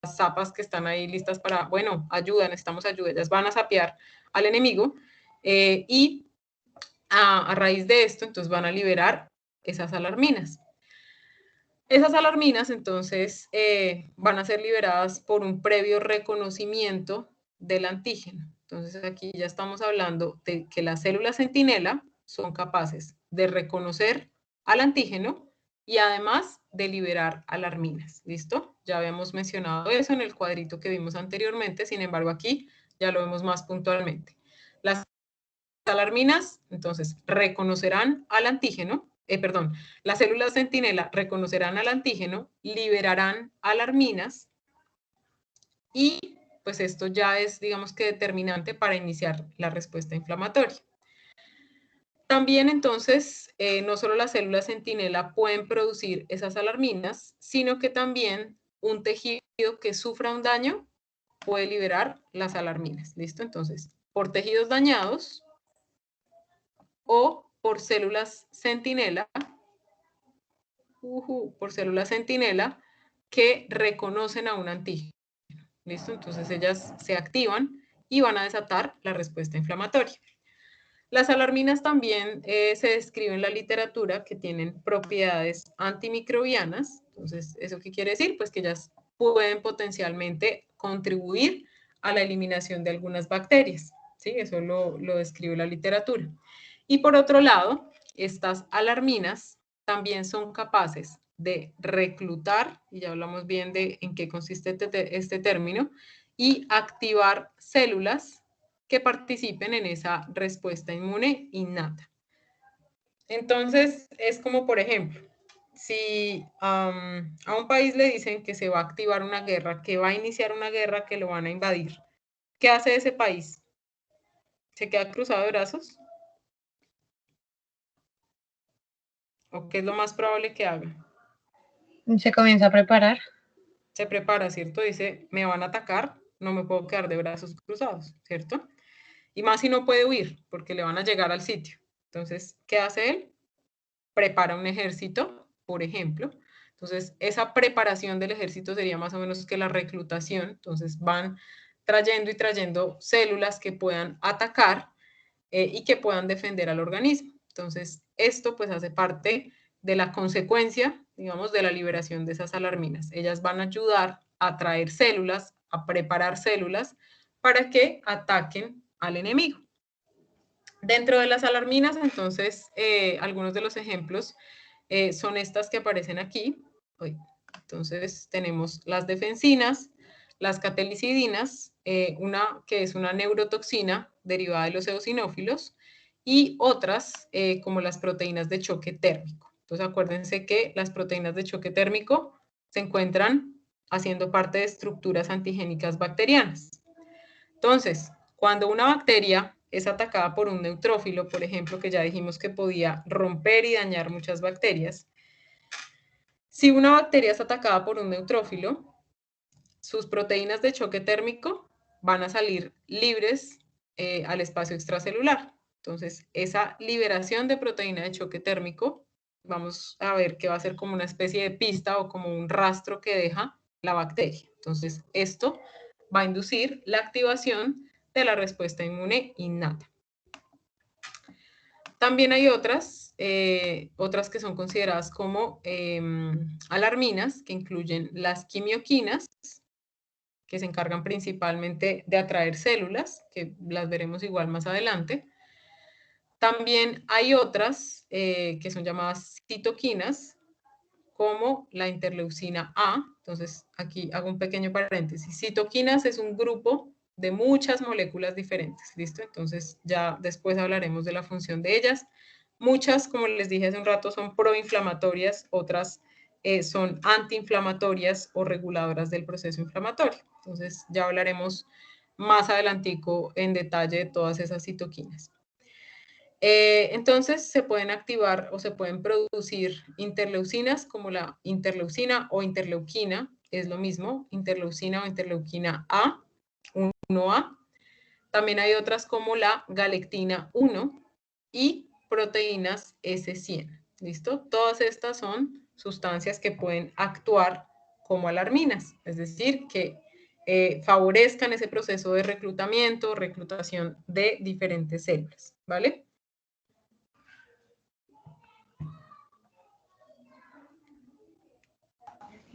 zapas que están ahí listas para, bueno, ayuda, necesitamos ayuda, ellas van a sapear al enemigo y a raíz de esto, entonces van a liberar esas alarminas. Esas alarminas, entonces, van a ser liberadas por un previo reconocimiento del antígeno. Entonces, aquí ya estamos hablando de que las células centinela son capaces de reconocer al antígeno y además de liberar alarminas. ¿Listo? Ya habíamos mencionado eso en el cuadrito que vimos anteriormente, sin embargo, aquí ya lo vemos más puntualmente. Las alarminas, entonces, reconocerán al antígeno, las células centinela reconocerán al antígeno, liberarán alarminas y pues esto ya es, digamos que determinante para iniciar la respuesta inflamatoria. También entonces, no solo las células centinela pueden producir esas alarminas, sino que también un tejido que sufra un daño puede liberar las alarminas. ¿Listo? Entonces, por tejidos dañados o por células centinela, que reconocen a un antígeno. ¿Listo? Entonces ellas se activan y van a desatar la respuesta inflamatoria. Las alarminas también se describe en la literatura que tienen propiedades antimicrobianas. Entonces, ¿eso qué quiere decir? Pues que ellas pueden potencialmente contribuir a la eliminación de algunas bacterias. ¿Sí? Eso lo describe la literatura. Y por otro lado, estas alarminas también son capaces de reclutar, y ya hablamos bien de en qué consiste este término, y activar células que participen en esa respuesta inmune innata. Entonces, es como, por ejemplo, si a un país le dicen que se va a activar una guerra, que va a iniciar una guerra, que lo van a invadir, ¿qué hace ese país? ¿Se queda cruzado de brazos? ¿O qué es lo más probable que haga? Se comienza a preparar. Se prepara, ¿cierto? Dice, me van a atacar, no me puedo quedar de brazos cruzados, ¿cierto? Y más si no puede huir, porque le van a llegar al sitio. Entonces, ¿qué hace él? Prepara un ejército, por ejemplo. Entonces, esa preparación del ejército sería más o menos que la reclutación. Entonces, van trayendo y trayendo células que puedan atacar y que puedan defender al organismo. Entonces, esto pues hace parte de la consecuencia, digamos, de la liberación de esas alarminas. Ellas van a ayudar a traer células, a preparar células para que ataquen al enemigo. Dentro de las alarminas, entonces, algunos de los ejemplos son estas que aparecen aquí. Entonces, tenemos las defensinas, las catelicidinas, una que es una neurotoxina derivada de los eosinófilos, y otras como las proteínas de choque térmico. Entonces, acuérdense que las proteínas de choque térmico se encuentran haciendo parte de estructuras antigénicas bacterianas. Entonces, cuando una bacteria es atacada por un neutrófilo, por ejemplo, que ya dijimos que podía romper y dañar muchas bacterias, si una bacteria es atacada por un neutrófilo, sus proteínas de choque térmico van a salir libres al espacio extracelular. Entonces, esa liberación de proteína de choque térmico, vamos a ver que va a ser como una especie de pista o como un rastro que deja la bacteria. Entonces, esto va a inducir la activación de la respuesta inmune innata. También hay otras que son consideradas como alarminas, que incluyen las quimioquinas, que se encargan principalmente de atraer células, que las veremos igual más adelante. También hay otras que son llamadas citoquinas, como la interleucina A. Entonces, aquí hago un pequeño paréntesis. Citoquinas es un grupo de muchas moléculas diferentes, ¿listo? Entonces, ya después hablaremos de la función de ellas. Muchas, como les dije hace un rato, son proinflamatorias, otras son antiinflamatorias o reguladoras del proceso inflamatorio. Entonces, ya hablaremos más adelantico en detalle de todas esas citoquinas. Entonces se pueden activar o se pueden producir interleucinas como la interleucina o interleuquina, es lo mismo, interleucina o interleuquina A, 1A. También hay otras como la galectina 1 y proteínas S100. ¿Listo? Todas estas son sustancias que pueden actuar como alarminas, es decir, que favorezcan ese proceso de reclutamiento, reclutación de diferentes células, ¿vale?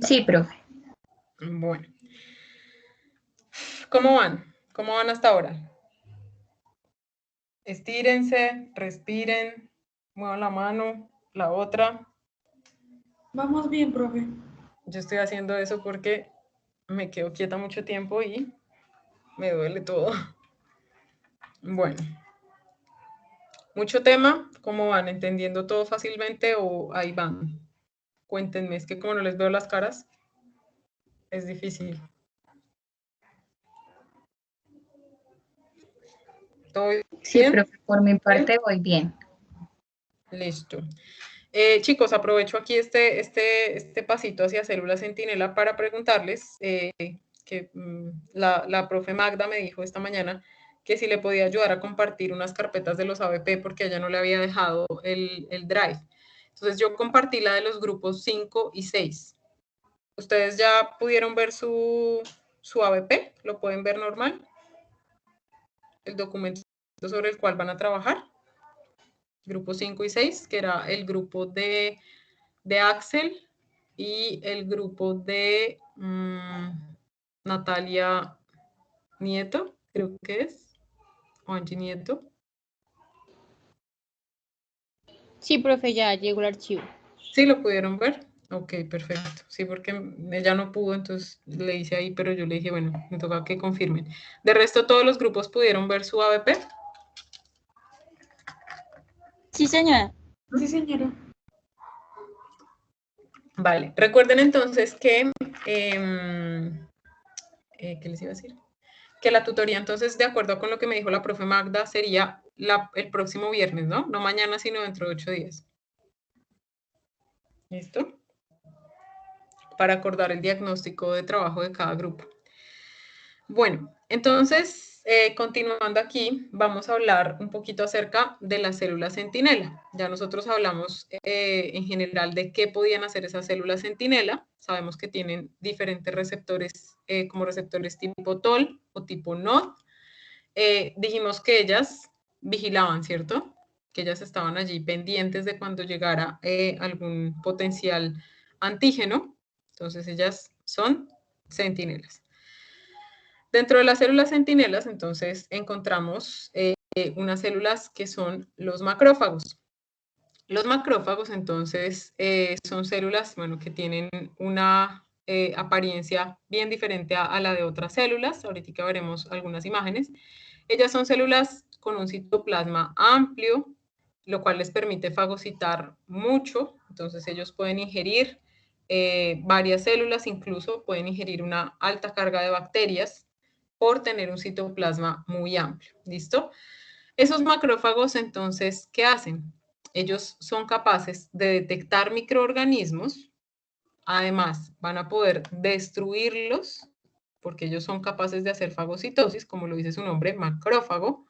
Sí, profe. Bueno. ¿Cómo van? ¿Cómo van hasta ahora? Estírense, respiren, muevan la mano, la otra. Vamos bien, profe. Yo estoy haciendo eso porque me quedo quieta mucho tiempo y me duele todo. Bueno. Mucho tema. ¿Cómo van? ¿Entendiendo todo fácilmente o ahí van? Cuéntenme, es que como no les veo las caras, es difícil. ¿Todo bien? Sí, profe, por mi parte voy bien. Listo. Chicos, aprovecho aquí este pasito hacia células centinela para preguntarles que la profe Magda me dijo esta mañana que si le podía ayudar a compartir unas carpetas de los ABP porque ella no le había dejado el Drive. Entonces yo compartí la de los grupos 5 y 6. ¿Ustedes ya pudieron ver su ABP? ¿Lo pueden ver normal? El documento sobre el cual van a trabajar. Grupo 5 y 6, que era el grupo de Axel y el grupo de Natalia Nieto, creo que es, o Angie Nieto. Sí, profe, ya llegó el archivo. ¿Sí lo pudieron ver? Ok, perfecto. Sí, porque ella no pudo, entonces le hice ahí, pero yo le dije, bueno, me toca que confirmen. De resto, ¿todos los grupos pudieron ver su ABP? Sí, señora. Sí, señora. Vale, recuerden entonces que, ¿qué les iba a decir? Que la tutoría, entonces, de acuerdo con lo que me dijo la profe Magda, sería el próximo viernes, ¿no? No mañana, sino dentro de 8 días. ¿Listo? Para acordar el diagnóstico de trabajo de cada grupo. Bueno, entonces, continuando aquí, vamos a hablar un poquito acerca de las células centinela. Ya nosotros hablamos en general de qué podían hacer esas células centinela. Sabemos que tienen diferentes receptores, como receptores tipo TOL o tipo NOD. Dijimos que ellas vigilaban, ¿cierto? Que ellas estaban allí pendientes de cuando llegara algún potencial antígeno. Entonces, ellas son centinelas. Dentro de las células centinelas, entonces, encontramos unas células que son los macrófagos. Los macrófagos, entonces, son células, bueno, que tienen una apariencia bien diferente a la de otras células. Ahorita veremos algunas imágenes. Ellas son células con un citoplasma amplio, lo cual les permite fagocitar mucho. Entonces, ellos pueden ingerir varias células, incluso pueden ingerir una alta carga de bacterias por tener un citoplasma muy amplio. ¿Listo? Esos macrófagos, entonces, ¿qué hacen? Ellos son capaces de detectar microorganismos, además van a poder destruirlos, porque ellos son capaces de hacer fagocitosis, como lo dice su nombre, macrófago,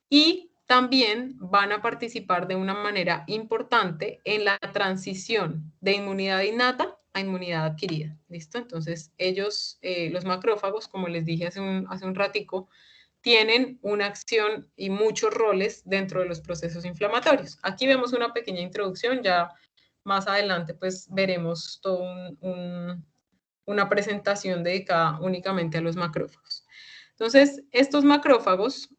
y también van a participar de una manera importante en la transición de inmunidad innata a inmunidad adquirida. ¿Listo? Entonces, ellos, los macrófagos, como les dije hace un ratico, tienen una acción y muchos roles dentro de los procesos inflamatorios. Aquí vemos una pequeña introducción, ya más adelante pues veremos toda una presentación dedicada únicamente a los macrófagos. Entonces, estos macrófagos,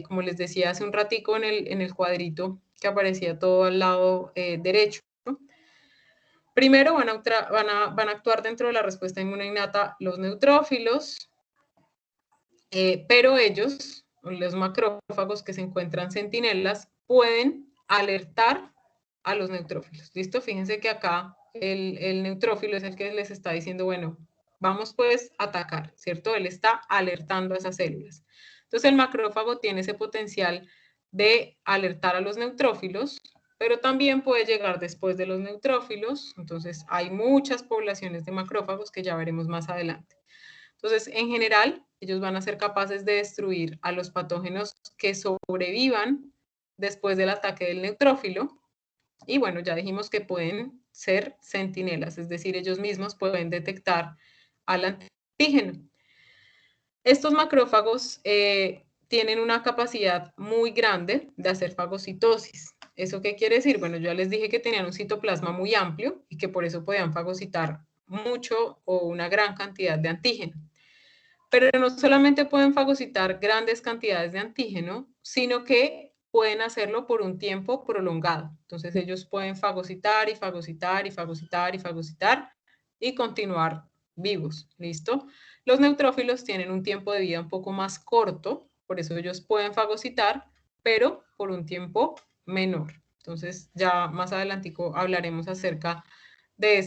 como les decía hace un ratico en el cuadrito que aparecía todo al lado derecho, ¿no? Primero van a actuar dentro de la respuesta inmune innata los neutrófilos, pero ellos, los macrófagos que se encuentran centinelas, pueden alertar a los neutrófilos. ¿Listo? Fíjense que acá el neutrófilo es el que les está diciendo, bueno, vamos pues a atacar, ¿cierto? Él está alertando a esas células. Entonces el macrófago tiene ese potencial de alertar a los neutrófilos, pero también puede llegar después de los neutrófilos. Entonces hay muchas poblaciones de macrófagos que ya veremos más adelante. Entonces, en general, ellos van a ser capaces de destruir a los patógenos que sobrevivan después del ataque del neutrófilo. Y bueno, ya dijimos que pueden ser centinelas, es decir, ellos mismos pueden detectar al antígeno. Estos macrófagos tienen una capacidad muy grande de hacer fagocitosis. ¿Eso qué quiere decir? Bueno, yo ya les dije que tenían un citoplasma muy amplio y que por eso podían fagocitar mucho o una gran cantidad de antígeno. Pero no solamente pueden fagocitar grandes cantidades de antígeno, sino que pueden hacerlo por un tiempo prolongado. Entonces ellos pueden fagocitar y fagocitar y fagocitar y fagocitar y continuar vivos, ¿listo? Los neutrófilos tienen un tiempo de vida un poco más corto, por eso ellos pueden fagocitar, pero por un tiempo menor. Entonces ya más adelantico hablaremos acerca de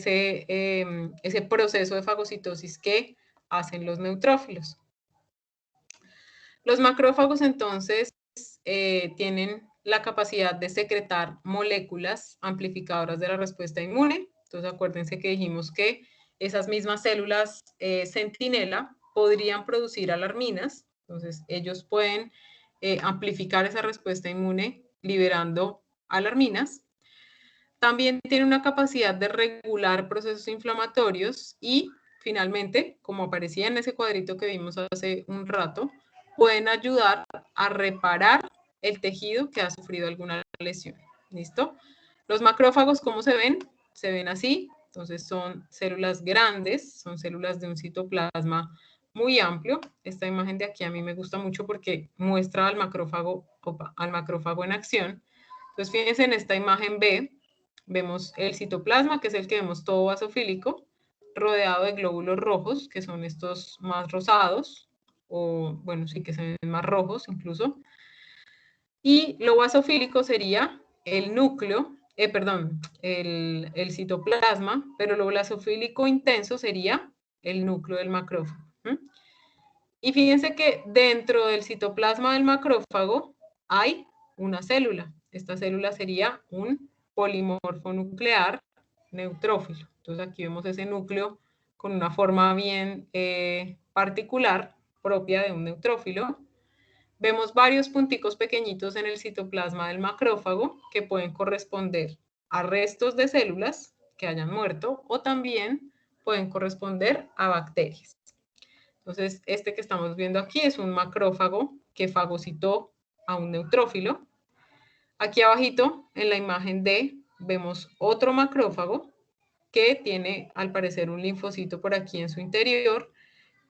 ese proceso de fagocitosis que hacen los neutrófilos. Los macrófagos entonces tienen la capacidad de secretar moléculas amplificadoras de la respuesta inmune. Entonces acuérdense que dijimos que esas mismas células centinela podrían producir alarminas. Entonces ellos pueden amplificar esa respuesta inmune liberando alarminas. También tiene una capacidad de regular procesos inflamatorios y finalmente, como aparecía en ese cuadrito que vimos hace un rato, pueden ayudar a reparar el tejido que ha sufrido alguna lesión. ¿Listo? Los macrófagos, ¿cómo se ven? Se ven así. Entonces son células grandes, son células de un citoplasma muy amplio. Esta imagen de aquí a mí me gusta mucho porque muestra al macrófago en acción. Entonces fíjense en esta imagen B, vemos el citoplasma, que es el que vemos todo basofílico, rodeado de glóbulos rojos, que son estos más rosados, o bueno, sí que se ven más rojos incluso. Y lo basofílico sería el núcleo, el citoplasma, pero lo basofílico intenso sería el núcleo del macrófago. Y fíjense que dentro del citoplasma del macrófago hay una célula. Esta célula sería un polimorfo nuclear neutrófilo. Entonces aquí vemos ese núcleo con una forma bien particular, propia de un neutrófilo. Vemos varios punticos pequeñitos en el citoplasma del macrófago que pueden corresponder a restos de células que hayan muerto o también pueden corresponder a bacterias. Entonces, este que estamos viendo aquí es un macrófago que fagocitó a un neutrófilo. Aquí abajito, en la imagen D, vemos otro macrófago que tiene, al parecer, un linfocito por aquí en su interior.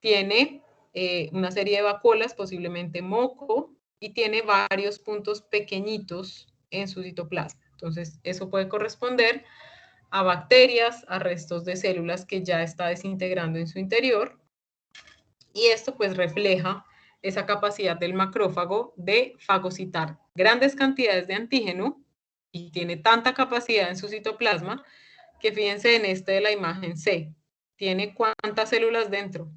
Tiene una serie de vacuolas, posiblemente moco, y tiene varios puntos pequeñitos en su citoplasma. Entonces, eso puede corresponder a bacterias, a restos de células que ya está desintegrando en su interior. Y esto pues refleja esa capacidad del macrófago de fagocitar grandes cantidades de antígeno y tiene tanta capacidad en su citoplasma que fíjense en este de la imagen C. ¿Tiene cuántas células dentro?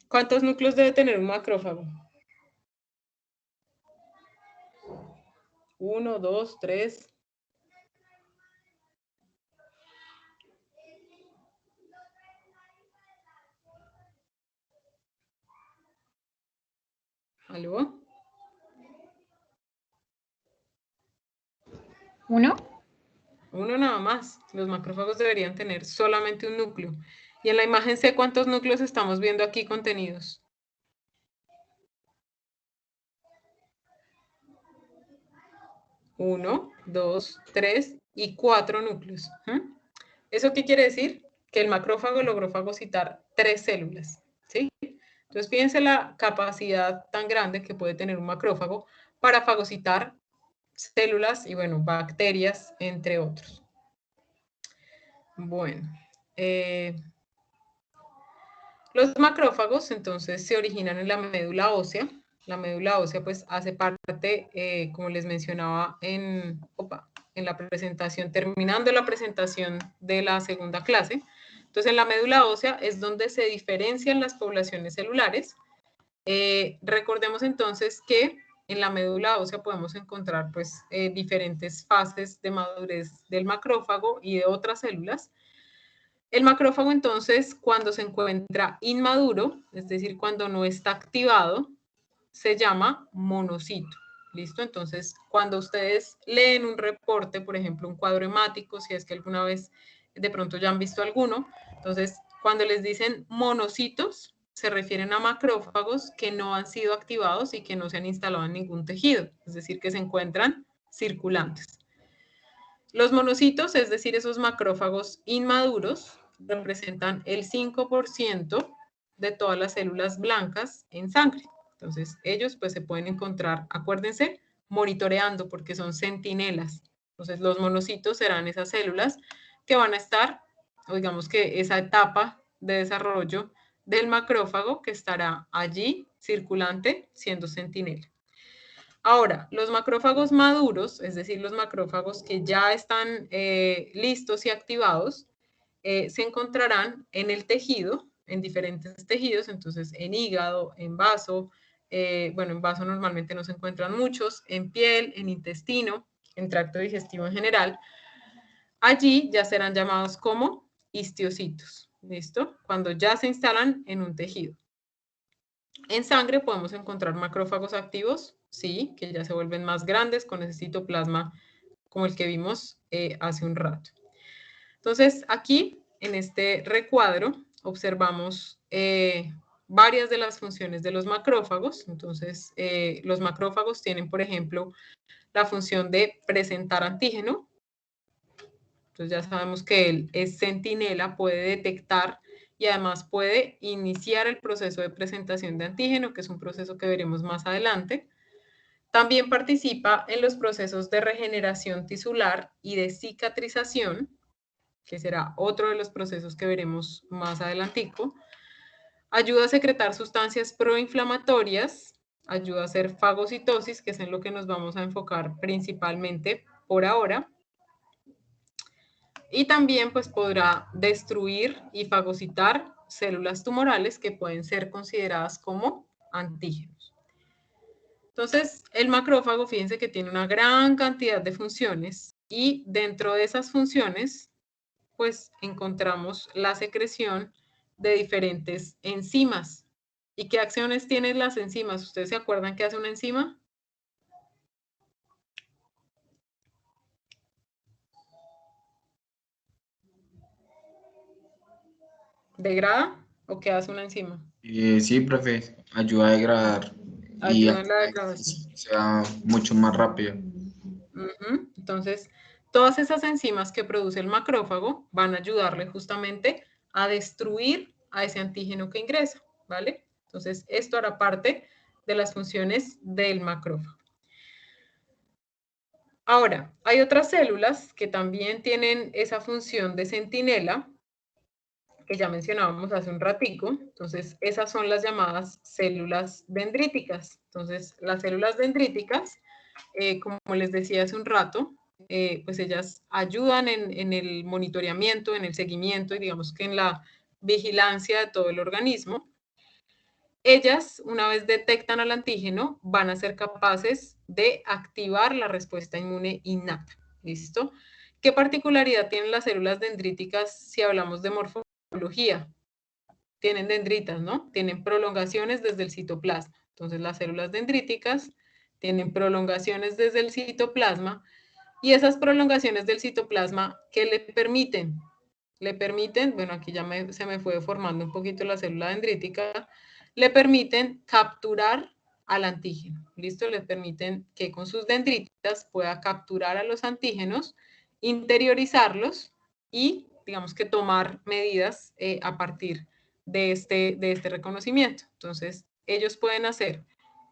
¿Cuántos núcleos debe tener un macrófago? 1, 2, 3. ¿Aló? ¿Uno? Uno nada más. Los macrófagos deberían tener solamente un núcleo. Y en la imagen C, ¿cuántos núcleos estamos viendo aquí contenidos? Uno, dos, tres y 4 núcleos. ¿Eso qué quiere decir? Que el macrófago logró fagocitar 3 células, ¿sí? Entonces, fíjense la capacidad tan grande que puede tener un macrófago para fagocitar células y, bueno, bacterias, entre otros. Bueno, los macrófagos, entonces, se originan en la médula ósea. La médula ósea, pues, hace parte, como les mencionaba en la presentación, terminando la presentación de la segunda clase. Entonces, en la médula ósea es donde se diferencian las poblaciones celulares. Recordemos entonces que en la médula ósea podemos encontrar, pues, diferentes fases de madurez del macrófago y de otras células. El macrófago, entonces, cuando se encuentra inmaduro, es decir, cuando no está activado, se llama monocito. ¿Listo? Entonces, cuando ustedes leen un reporte, por ejemplo, un cuadro hemático, si es que alguna vez de pronto ya han visto alguno, entonces, cuando les dicen monocitos, se refieren a macrófagos que no han sido activados y que no se han instalado en ningún tejido, es decir, que se encuentran circulantes. Los monocitos, es decir, esos macrófagos inmaduros, representan el 5% de todas las células blancas en sangre. Entonces, ellos pues se pueden encontrar, acuérdense, monitoreando porque son centinelas. Entonces, los monocitos serán esas células que van a estar, o digamos que esa etapa de desarrollo del macrófago que estará allí circulante siendo centinela. Ahora, los macrófagos maduros, es decir, los macrófagos que ya están listos y activados, se encontrarán en el tejido, en diferentes tejidos, entonces en hígado, en vaso, bueno, en vaso normalmente no se encuentran muchos, en piel, en intestino, en tracto digestivo en general. Allí ya serán llamados como histiocitos, ¿listo? Cuando ya se instalan en un tejido. En sangre podemos encontrar macrófagos activos, sí, que ya se vuelven más grandes con ese citoplasma como el que vimos hace un rato. Entonces, aquí en este recuadro observamos varias de las funciones de los macrófagos. Entonces, los macrófagos tienen, por ejemplo, la función de presentar antígeno. Entonces, ya sabemos que él es centinela, puede detectar y además puede iniciar el proceso de presentación de antígeno, que es un proceso que veremos más adelante. También participa en los procesos de regeneración tisular y de cicatrización, que será otro de los procesos que veremos más adelantico. Ayuda a secretar sustancias proinflamatorias, ayuda a hacer fagocitosis, que es en lo que nos vamos a enfocar principalmente por ahora. Y también pues podrá destruir y fagocitar células tumorales que pueden ser consideradas como antígenos. Entonces, el macrófago, fíjense que tiene una gran cantidad de funciones y dentro de esas funciones, pues encontramos la secreción de diferentes enzimas. ¿Y qué acciones tienen las enzimas? ¿Ustedes se acuerdan qué hace una enzima? ¿Degrada o qué hace una enzima? Sí, profe, ayuda a degradar y Ayuda en la hace degradación. que sea mucho más rápido. Entonces, todas esas enzimas que produce el macrófago van a ayudarle justamente a destruir a ese antígeno que ingresa, ¿vale? Entonces, esto hará parte de las funciones del macrófago. Ahora, hay otras células que también tienen esa función de centinela, que ya mencionábamos hace un ratico. Entonces, esas son las llamadas células dendríticas. Entonces, las células dendríticas, como les decía hace un rato, pues ellas ayudan en el monitoreamiento, en el seguimiento y digamos que en la vigilancia de todo el organismo. Ellas, una vez detectan al antígeno, van a ser capaces de activar la respuesta inmune innata. ¿Listo? ¿Qué particularidad tienen las células dendríticas si hablamos de morfología? Tienen dendritas, ¿no? Tienen prolongaciones desde el citoplasma. Entonces, las células dendríticas tienen prolongaciones desde el citoplasma y esas prolongaciones del citoplasma, ¿qué le permiten? le permiten, bueno, aquí ya se me fue formando un poquito la célula dendrítica, le permiten capturar al antígeno, ¿listo? Le permiten que con sus dendritas pueda capturar a los antígenos, interiorizarlos y, digamos que tomar medidas a partir de este reconocimiento. Entonces, ellos pueden hacer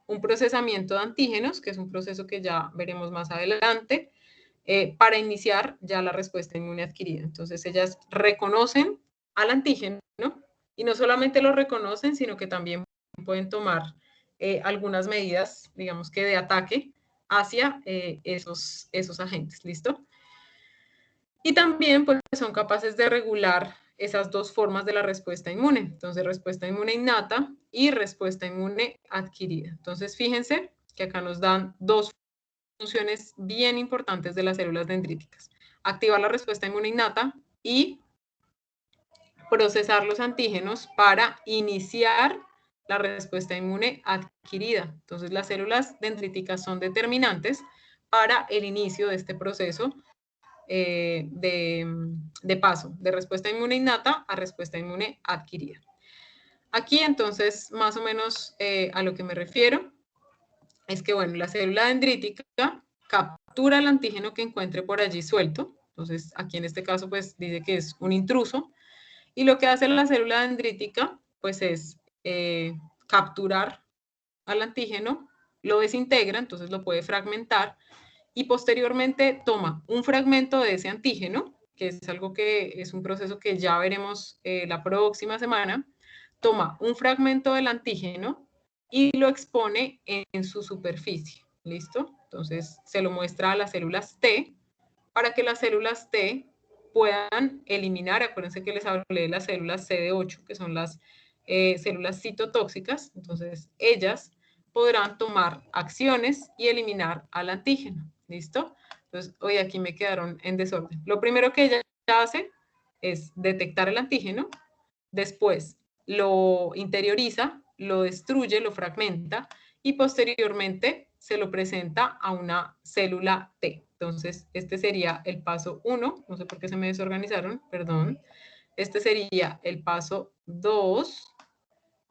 un procesamiento de antígenos, que es un proceso que ya veremos más adelante, para iniciar ya la respuesta inmune adquirida. Entonces, ellas reconocen al antígeno y no solamente lo reconocen, sino que también pueden tomar algunas medidas, digamos que de ataque hacia esos agentes, ¿listo? Y también pues, son capaces de regular esas dos formas de la respuesta inmune. Entonces, respuesta inmune innata y respuesta inmune adquirida. Entonces, fíjense que acá nos dan dos funciones bien importantes de las células dendríticas. Activar la respuesta inmune innata y procesar los antígenos para iniciar la respuesta inmune adquirida. Entonces, las células dendríticas son determinantes para el inicio de este proceso de paso, de respuesta inmune innata a respuesta inmune adquirida. Aquí, entonces, más o menos a lo que me refiero es que, bueno, la célula dendrítica captura el antígeno que encuentre por allí suelto. Entonces, aquí en este caso, pues, dice que es un intruso. Y lo que hace la célula dendrítica, pues, es capturar al antígeno, lo desintegra, entonces lo puede fragmentar, y posteriormente toma un fragmento de ese antígeno, que es algo que es un proceso que ya veremos la próxima semana, toma un fragmento del antígeno y lo expone en su superficie, ¿listo? Entonces se lo muestra a las células T para que las células T puedan eliminar, acuérdense que les hablé de las células CD8, que son las células citotóxicas, entonces ellas podrán tomar acciones y eliminar al antígeno, ¿listo? Entonces, hoy aquí me quedaron en desorden. Lo primero que ella hace es detectar el antígeno, después lo interioriza, lo destruye, lo fragmenta y posteriormente se lo presenta a una célula T. Entonces, este sería el paso 1, no sé por qué se me desorganizaron, perdón. Este sería el paso 2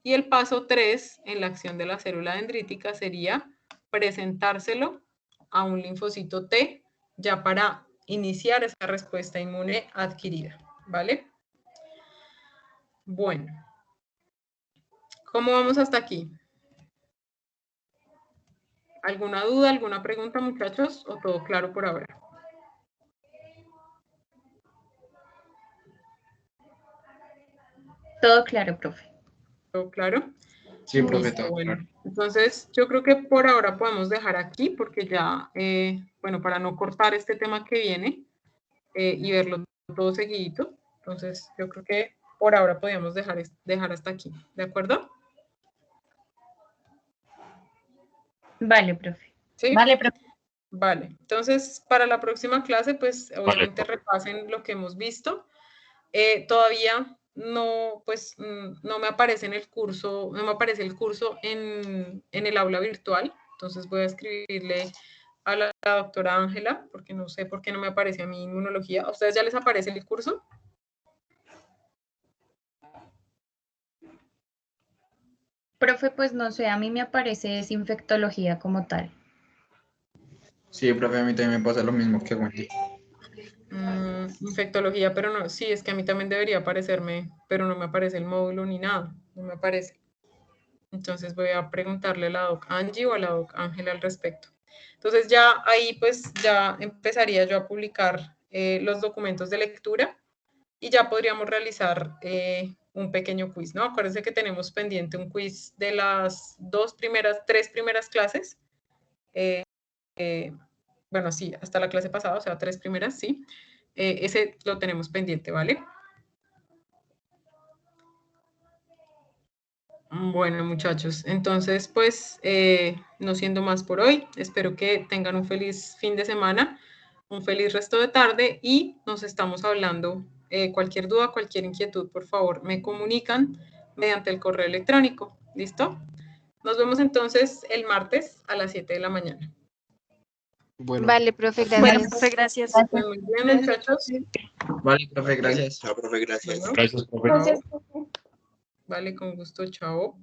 y el paso 3 en la acción de la célula dendrítica sería presentárselo a un linfocito T ya para iniciar esa respuesta inmune adquirida, ¿vale? Bueno, ¿cómo vamos hasta aquí? ¿Alguna duda, alguna pregunta, muchachos? ¿O todo claro por ahora? Todo claro, profe. ¿Todo claro? Sí, profe, Listo, todo bueno. claro. Entonces, yo creo que por ahora podemos dejar aquí porque ya, bueno, para no cortar este tema que viene y verlo todo seguidito. Entonces, yo creo que por ahora podemos dejar hasta aquí. ¿De acuerdo? Vale, profe. ¿Sí? Vale, profe. Vale. Entonces, para la próxima clase, pues obviamente profe. repasen lo que hemos visto. Todavía no, pues, no me aparece en el curso, no me aparece el curso en el aula virtual. Entonces voy a escribirle a la doctora Ángela, porque no sé por qué no me aparece a mí inmunología. ¿A ustedes ya les aparece el curso? Profe, pues no sé, a mí me aparece es infectología como tal. Sí, profe, a mí también me pasa lo mismo que Wendy. Infectología, pero no, sí, es que a mí también debería aparecerme, pero no me aparece el módulo ni nada, no me aparece. Entonces voy a preguntarle a la doc Angie o a la doc Ángela al respecto. Entonces ya ahí pues ya empezaría yo a publicar los documentos de lectura y ya podríamos realizar un pequeño quiz, ¿no? Acuérdense que tenemos pendiente un quiz de las tres primeras clases. Bueno, sí, hasta la clase pasada, o sea, 3 primeras, sí. Ese lo tenemos pendiente, ¿vale? Bueno, muchachos, entonces, pues, no siendo más por hoy, espero que tengan un feliz fin de semana, un feliz resto de tarde y nos estamos hablando. Cualquier duda, cualquier inquietud, por favor, me comunican mediante el correo electrónico. ¿Listo? Nos vemos entonces el martes a las 7 de la mañana. Bueno, Vale, profe, Bueno, gracias. profe, gracias. Muy bien, muchachos. vale, profe, gracias. Chao, profe, gracias. Bueno, Gracias, profe. chao. Vale, con gusto, chao.